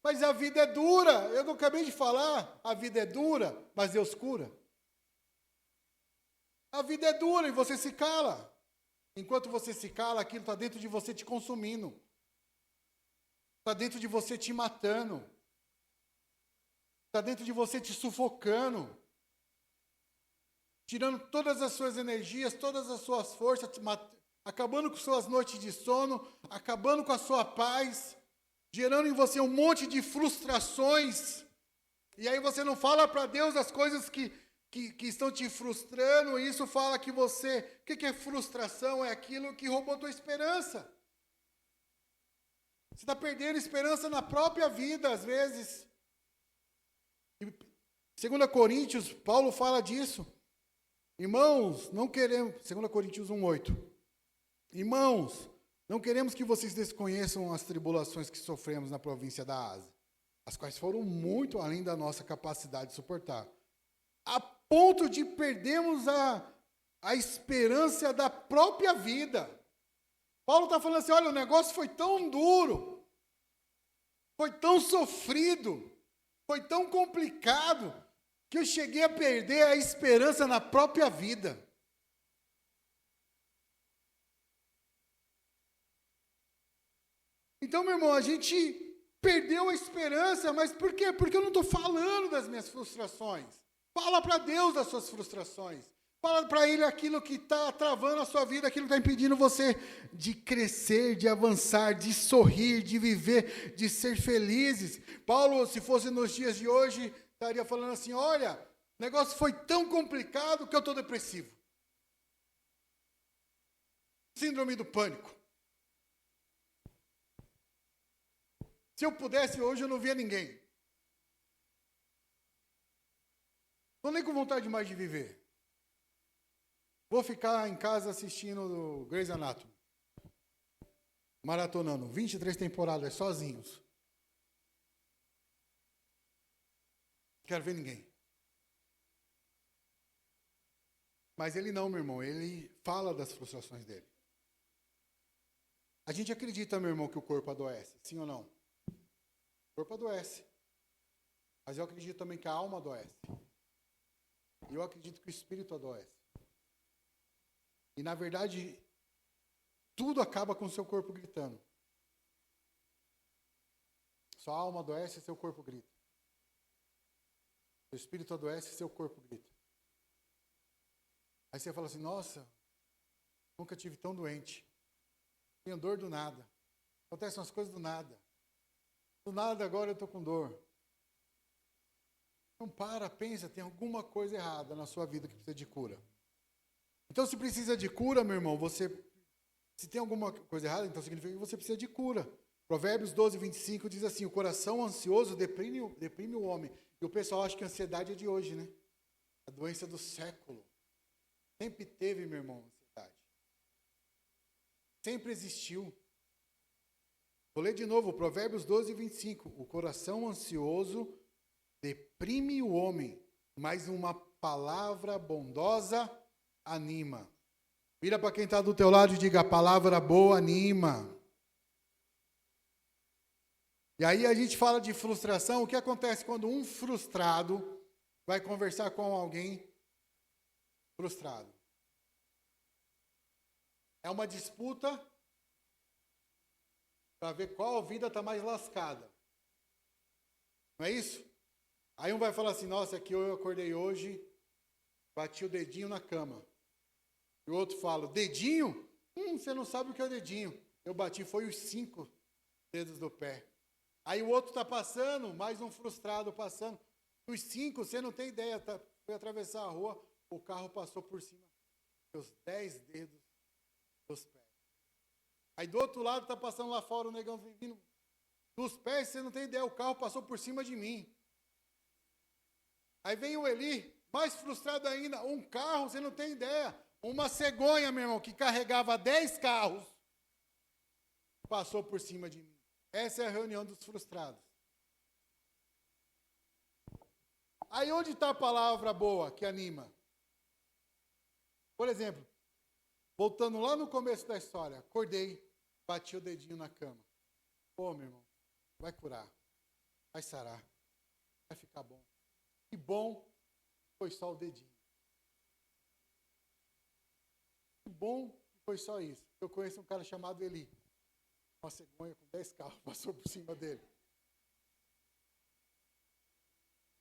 Mas a vida é dura. Eu não acabei de falar, a vida é dura, mas Deus cura. A vida é dura e você se cala. Enquanto você se cala, aquilo está dentro de você te consumindo. Está dentro de você te matando. Está dentro de você te sufocando. Tirando todas as suas energias, todas as suas forças, acabando com suas noites de sono, acabando com a sua paz, gerando em você um monte de frustrações. E aí você não fala para Deus as coisas que estão te frustrando, e isso fala que você... O que é frustração? É aquilo que roubou a tua esperança. Você está perdendo esperança na própria vida, às vezes. Em 2 Coríntios, Paulo fala disso. Irmãos, não queremos... 2 Coríntios 1:8. Irmãos, não queremos que vocês desconheçam as tribulações que sofremos na província da Ásia, as quais foram muito além da nossa capacidade de suportar, a ponto de perdermos a esperança da própria vida. Paulo está falando assim, olha, o negócio foi tão duro, foi tão sofrido, foi tão complicado, que eu cheguei a perder a esperança na própria vida. Então, meu irmão, a gente perdeu a esperança, mas por quê? Porque eu não estou falando das minhas frustrações. Fala para Deus das suas frustrações. Fala para Ele aquilo que está travando a sua vida, aquilo que está impedindo você de crescer, de avançar, de sorrir, de viver, de ser felizes. Paulo, se fosse nos dias de hoje, estaria falando assim, olha, o negócio foi tão complicado que eu estou depressivo. Síndrome do pânico. Se eu pudesse, hoje eu não via ninguém. Estou nem com vontade mais de viver. Vou ficar em casa assistindo o Grey's Anatomy. Maratonando, 23 temporadas, sozinhos. Não quero ver ninguém. Mas ele não, meu irmão, ele fala das frustrações dele. A gente acredita, meu irmão, que o corpo adoece, sim ou não? O corpo adoece. Mas eu acredito também que a alma adoece. E eu acredito que o espírito adoece. E, na verdade, tudo acaba com o seu corpo gritando. Sua alma adoece, seu corpo grita. Seu espírito adoece, seu corpo grita. Aí você fala assim, nossa, nunca tive tão doente. Tenho dor do nada. Acontecem umas coisas do nada. Do nada agora eu estou com dor. Então pensa, tem alguma coisa errada na sua vida que precisa de cura. Então se precisa de cura, meu irmão, se tem alguma coisa errada, então significa que você precisa de cura. Provérbios 12:25 diz assim, o coração ansioso deprime o homem. E o pessoal acha que a ansiedade é de hoje, né? A doença do século. Sempre teve, meu irmão, ansiedade. Sempre existiu. Vou ler de novo, Provérbios 12:25. O coração ansioso deprime o homem, mas uma palavra bondosa anima. Vira para quem está do teu lado e diga, a palavra boa anima. E aí a gente fala de frustração, o que acontece quando um frustrado, vai conversar com alguém frustrado. É uma disputa para ver qual vida está mais lascada. Não é isso? Aí um vai falar assim, nossa, aqui eu acordei hoje, bati o dedinho na cama. E o outro fala, dedinho? Você não sabe o que é o dedinho. Eu bati, foi os 5 dedos do pé. Aí o outro está passando, mais um frustrado passando. Os 5, você não tem ideia, foi atravessar a rua, o carro passou por cima dos 10 dedos dos pés. Aí do outro lado está passando lá fora, o negão vindo dos pés, você não tem ideia, o carro passou por cima de mim. Aí vem o Eli, mais frustrado ainda, um carro, você não tem ideia, uma cegonha, meu irmão, que carregava 10 carros, passou por cima de mim. Essa é a reunião dos frustrados. Aí onde está a palavra boa que anima? Por exemplo, voltando lá no começo da história, acordei, bati o dedinho na cama. Pô, meu irmão, vai curar, vai sarar, vai ficar bom. Que bom foi só o dedinho. Que bom que foi só isso. Eu conheço um cara chamado Eli. Uma cegonha com 10 carros passou por cima dele.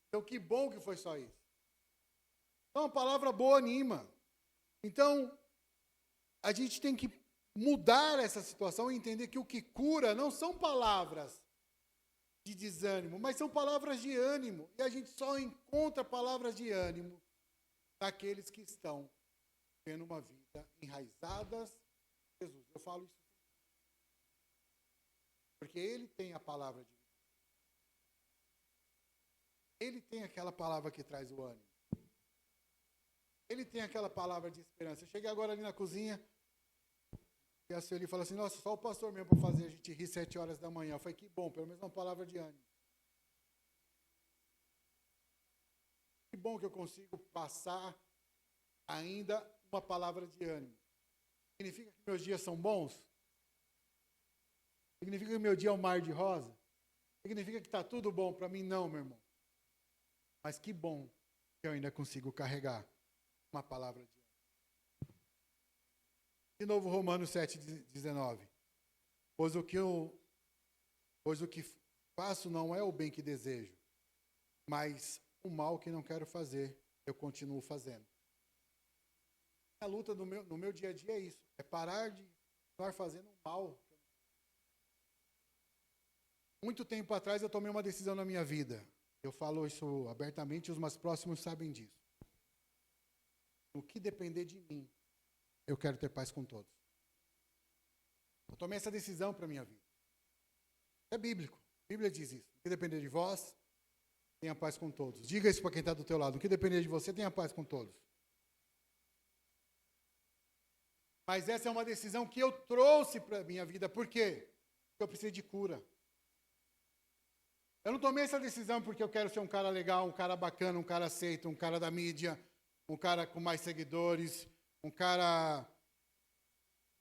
Então, que bom que foi só isso. Então, a palavra boa anima. Então, a gente tem que mudar essa situação e entender que o que cura não são palavras de desânimo, mas são palavras de ânimo. E a gente só encontra palavras de ânimo naqueles que estão tendo uma vida enraizadas em Jesus. Eu falo isso porque Ele tem a palavra de vida. Ele tem aquela palavra que traz o ânimo. Ele tem aquela palavra de esperança. Eu cheguei agora ali na cozinha e a Sueli falou assim, nossa, só o pastor mesmo para fazer a gente rir 7 horas da manhã. Eu falei, que bom, pelo menos uma palavra de ânimo. Que bom que eu consigo passar ainda uma palavra de ânimo. Significa que meus dias são bons? Significa que meu dia é um mar de rosa? Significa que está tudo bom para mim? Não, meu irmão. Mas que bom que eu ainda consigo carregar uma palavra de ânimo. De novo, Romanos 7,19. Pois o que faço não é o bem que desejo, mas o mal que não quero fazer, eu continuo fazendo. A luta no meu dia a dia é isso. É parar de estar fazendo o mal. Muito tempo atrás eu tomei uma decisão na minha vida. Eu falo isso abertamente e os mais próximos sabem disso. No que depender de mim, eu quero ter paz com todos. Eu tomei essa decisão para a minha vida. É bíblico. A Bíblia diz isso. No que depender de vós, tenha paz com todos. Diga isso para quem está do teu lado. No que depender de você, tenha paz com todos. Mas essa é uma decisão que eu trouxe para a minha vida. Por quê? Porque eu preciso de cura. Eu não tomei essa decisão porque eu quero ser um cara legal, um cara bacana, um cara aceito, um cara da mídia, um cara com mais seguidores, um cara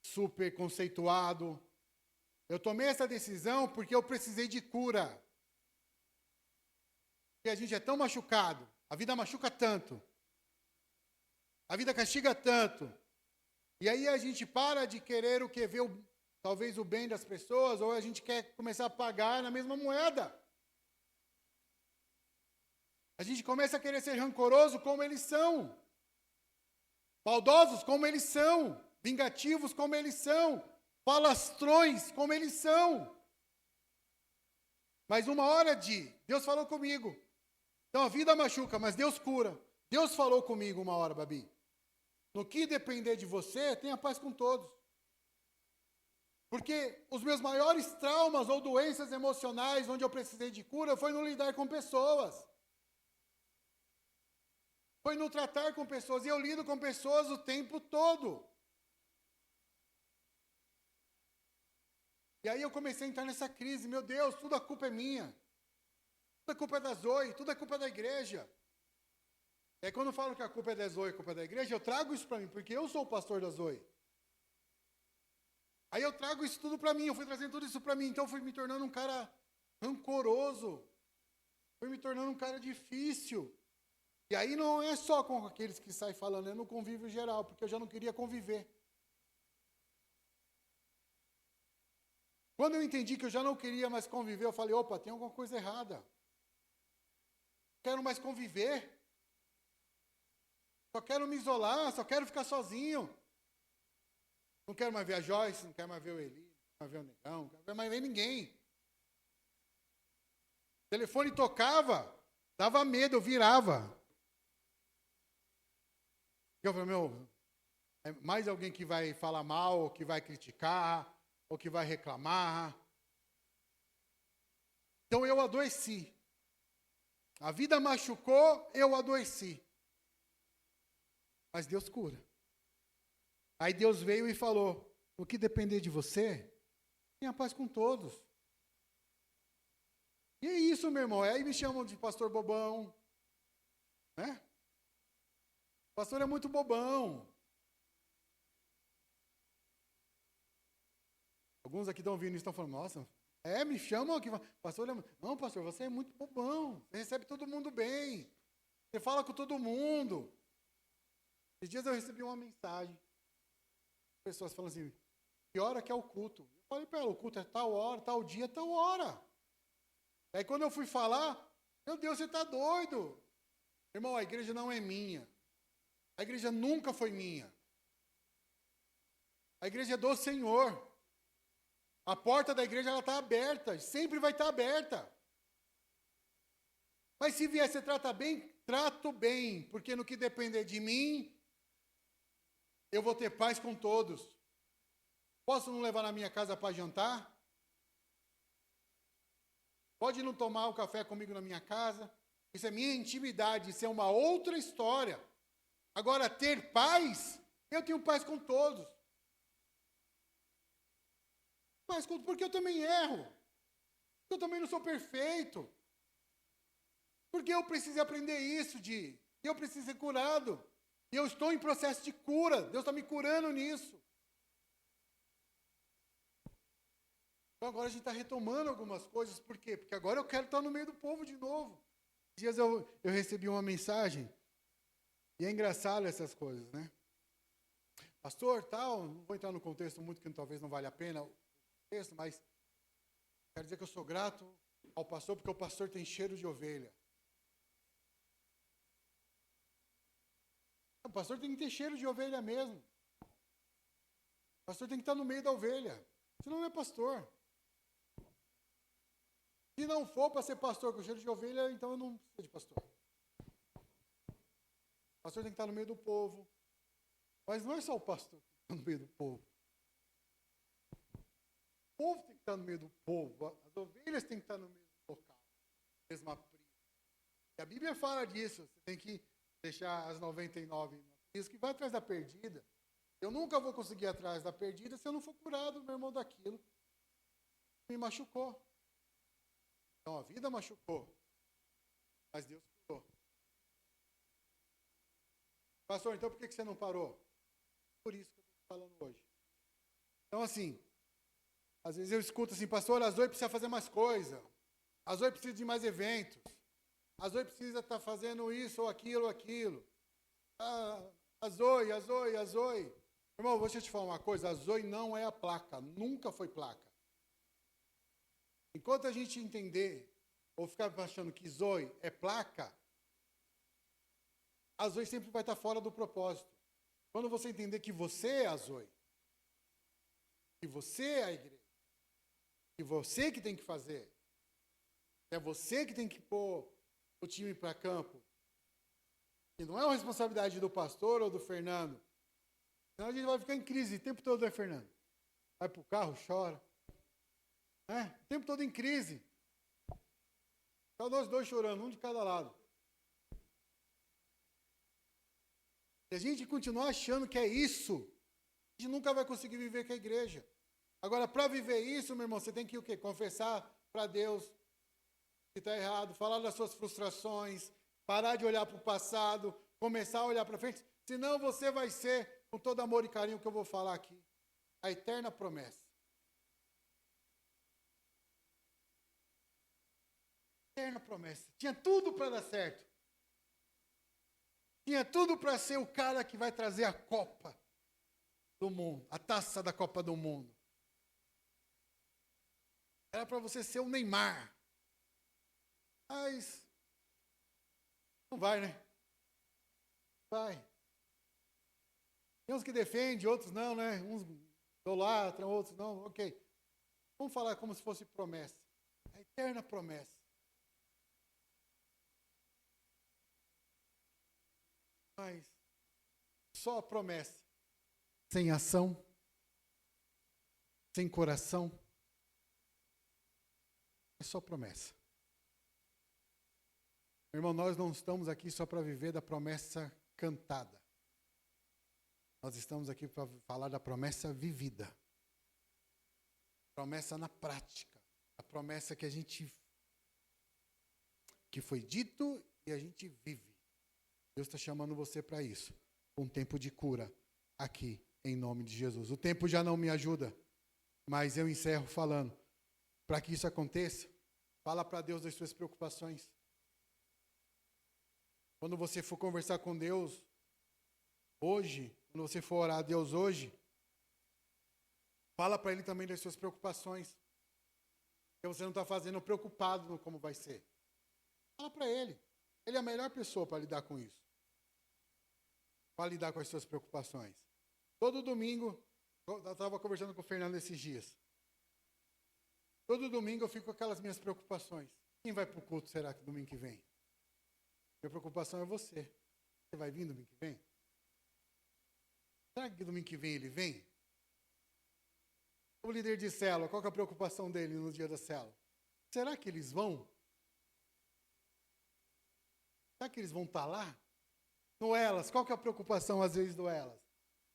super conceituado. Eu tomei essa decisão porque eu precisei de cura. Porque a gente é tão machucado, a vida machuca tanto, a vida castiga tanto. E aí a gente para de querer o que? Ver talvez o bem das pessoas, ou a gente quer começar a pagar na mesma moeda. A gente começa a querer ser rancoroso como eles são. Maldosos como eles são. Vingativos como eles são. Falastrões como eles são. Mas uma hora Deus falou comigo. Então a vida machuca, mas Deus cura. Deus falou comigo uma hora, Babi. No que depender de você, tenha paz com todos. Porque os meus maiores traumas ou doenças emocionais, onde eu precisei de cura, foi no lidar com pessoas. Foi no tratar com pessoas. E eu lido com pessoas o tempo todo. E aí eu comecei a entrar nessa crise. Meu Deus, tudo a culpa é minha. Tudo a culpa é da Zoe, tudo a culpa é da igreja. E aí quando eu falo que a culpa é da Zoe, a culpa é da igreja, eu trago isso para mim, porque eu sou o pastor da Zoe. Aí eu trago isso tudo para mim, eu fui trazendo tudo isso para mim. Então eu fui me tornando um cara rancoroso. Fui me tornando um cara difícil. E aí não é só com aqueles que saem falando, é no convívio geral, porque eu já não queria conviver. Quando eu entendi que eu já não queria mais conviver, eu falei, opa, tem alguma coisa errada. Não quero mais conviver. Só quero me isolar, só quero ficar sozinho. Não quero mais ver a Joyce, não quero mais ver o Eli, não quero mais ver o Negão, não quero mais ver ninguém. O telefone tocava, dava medo, eu virava. Eu falei, meu, é mais alguém que vai falar mal, ou que vai criticar, ou que vai reclamar. Então eu adoeci. A vida machucou, eu adoeci. Mas Deus cura. Aí Deus veio e falou, o que depender de você, tenha paz com todos. E é isso, meu irmão. Aí me chamam de pastor bobão. Né? O pastor é muito bobão. Alguns aqui estão ouvindo isso e estão falando, nossa, me chamam aqui. Pastor, não, pastor, você é muito bobão. Você recebe todo mundo bem. Você fala com todo mundo. Esses dias eu recebi uma mensagem. Pessoas falam assim, que hora que é o culto? Eu falei para ela, o culto é tal hora, tal dia, tal hora. Aí quando eu fui falar, meu Deus, você está doido. Irmão, a igreja não é minha. A igreja nunca foi minha. A igreja é do Senhor. A porta da igreja está aberta, sempre vai estar aberta. Mas se vier, você trata bem? Trato bem, porque no que depender de mim, eu vou ter paz com todos. Posso não levar na minha casa para jantar? Pode não tomar o café comigo na minha casa? Isso é minha intimidade, isso é uma outra história. Agora, ter paz, eu tenho paz com todos. Paz com, porque eu também erro. Eu também não sou perfeito. Porque eu preciso aprender isso, eu preciso ser curado. E eu estou em processo de cura. Deus está me curando nisso. Então agora a gente está retomando algumas coisas. Por quê? Porque agora eu quero estar no meio do povo de novo. Dias eu recebi uma mensagem. E é engraçado essas coisas, né? Pastor, tal, não vou entrar no contexto muito, que talvez não valha a pena o contexto, mas quero dizer que eu sou grato ao pastor, porque o pastor tem cheiro de ovelha. O pastor tem que ter cheiro de ovelha mesmo. O pastor tem que estar no meio da ovelha. Senão não é pastor. Se não for para ser pastor com cheiro de ovelha, então eu não preciso de pastor. O pastor tem que estar no meio do povo. Mas não é só o pastor que está no meio do povo. O povo tem que estar no meio do povo. As ovelhas têm que estar no mesmo local. Mesma briga. E a Bíblia fala disso. Você tem que deixar as 99 isso que vai atrás da perdida. Eu nunca vou conseguir ir atrás da perdida se eu não for curado, meu irmão, daquilo que me machucou. Então a vida machucou, mas Deus curou. Pastor, então por que você não parou? Por isso que eu estou falando hoje. Então assim, às vezes eu escuto assim, pastor, a Zoe precisa fazer mais coisa. A Zoe precisa de mais eventos. A Zoe precisa estar fazendo isso ou aquilo, aquilo. A Zoe. Irmão, deixa eu te falar uma coisa, a Zoe não é a placa, nunca foi placa. Enquanto a gente entender, ou ficar achando que Zoe é placa, a Zoe sempre vai estar fora do propósito. Quando você entender que você é a Zoe, que você é a igreja, que você que tem que fazer, é você que tem que pôr o time para campo, que não é uma responsabilidade do pastor ou do Fernando. Senão a gente vai ficar em crise o tempo todo, né, Fernando? Vai para o carro, chora. O tempo todo em crise. Só nós dois chorando, um de cada lado. Se a gente continuar achando que é isso, a gente nunca vai conseguir viver com a igreja. Agora, para viver isso, meu irmão, você tem que o quê? Confessar para Deus que está errado, falar das suas frustrações, parar de olhar para o passado, começar a olhar para frente, senão você vai ser, com todo amor e carinho que eu vou falar aqui, a eterna promessa. Eterna promessa. Tinha tudo para dar certo. Tinha tudo para ser o cara que vai trazer a Copa do Mundo, a taça da Copa do Mundo. Era para você ser o Neymar. Mas não vai, né? Vai. Tem uns que defendem, outros não, né? Uns idolatram, outros não. Ok. Vamos falar como se fosse promessa. A eterna promessa. Mas só a promessa. Sem ação. Sem coração. É só promessa. Meu irmão, nós não estamos aqui só para viver da promessa cantada. Nós estamos aqui para falar da promessa vivida. Promessa na prática. A promessa que foi dito e a gente vive. Deus está chamando você para isso. Um tempo de cura aqui, em nome de Jesus. O tempo já não me ajuda, mas eu encerro falando. Para que isso aconteça, fala para Deus das suas preocupações. Quando você for conversar com Deus hoje, quando você for orar a Deus hoje, fala para Ele também das suas preocupações. Porque você não está fazendo preocupado no como vai ser. Fala para Ele. Ele é a melhor pessoa para lidar com isso. Para lidar com as suas preocupações. Todo domingo, eu estava conversando com o Fernando esses dias. Todo domingo eu fico com aquelas minhas preocupações. Quem vai para o culto será que domingo que vem? Minha preocupação é você. Você vai vir domingo que vem? Será que domingo que vem ele vem? O líder de célula, qual que é a preocupação dele no dia da célula? Será que eles vão? Será que eles vão estar lá? No Elas, qual que é a preocupação às vezes do Elas?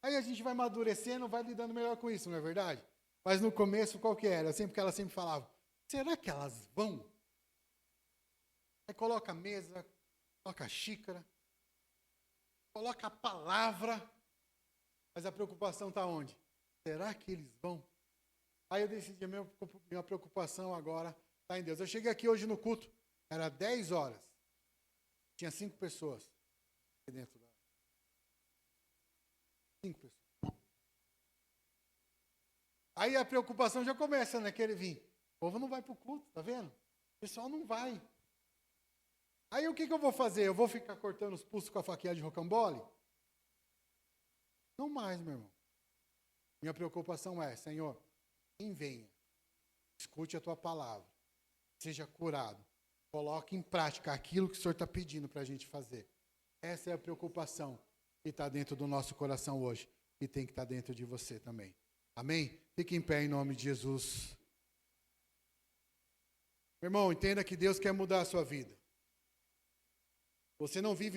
Aí a gente vai amadurecendo, vai lidando melhor com isso, não é verdade? Mas no começo, qual que era? Porque ela sempre falava, será que elas vão? Aí coloca a mesa, coloca a xícara, coloca a palavra, mas a preocupação está onde? Será que eles vão? Aí eu decidi, a minha preocupação agora está em Deus. Eu cheguei aqui hoje no culto, era 10 horas, tinha 5 pessoas aqui dentro da... 5 pessoas. Aí a preocupação já começa, né? Querer vir. O povo não vai para o culto, tá vendo? O pessoal não vai. Aí o que eu vou fazer? Eu vou ficar cortando os pulsos com a faquinha de rocambole? Não mais, meu irmão. Minha preocupação é, Senhor, quem venha, escute a tua palavra, seja curado, coloque em prática aquilo que o Senhor está pedindo para a gente fazer. Essa é a preocupação que está dentro do nosso coração hoje e tem que estar dentro de você também. Amém? Fique em pé em nome de Jesus. Meu irmão, entenda que Deus quer mudar a sua vida. Você não vive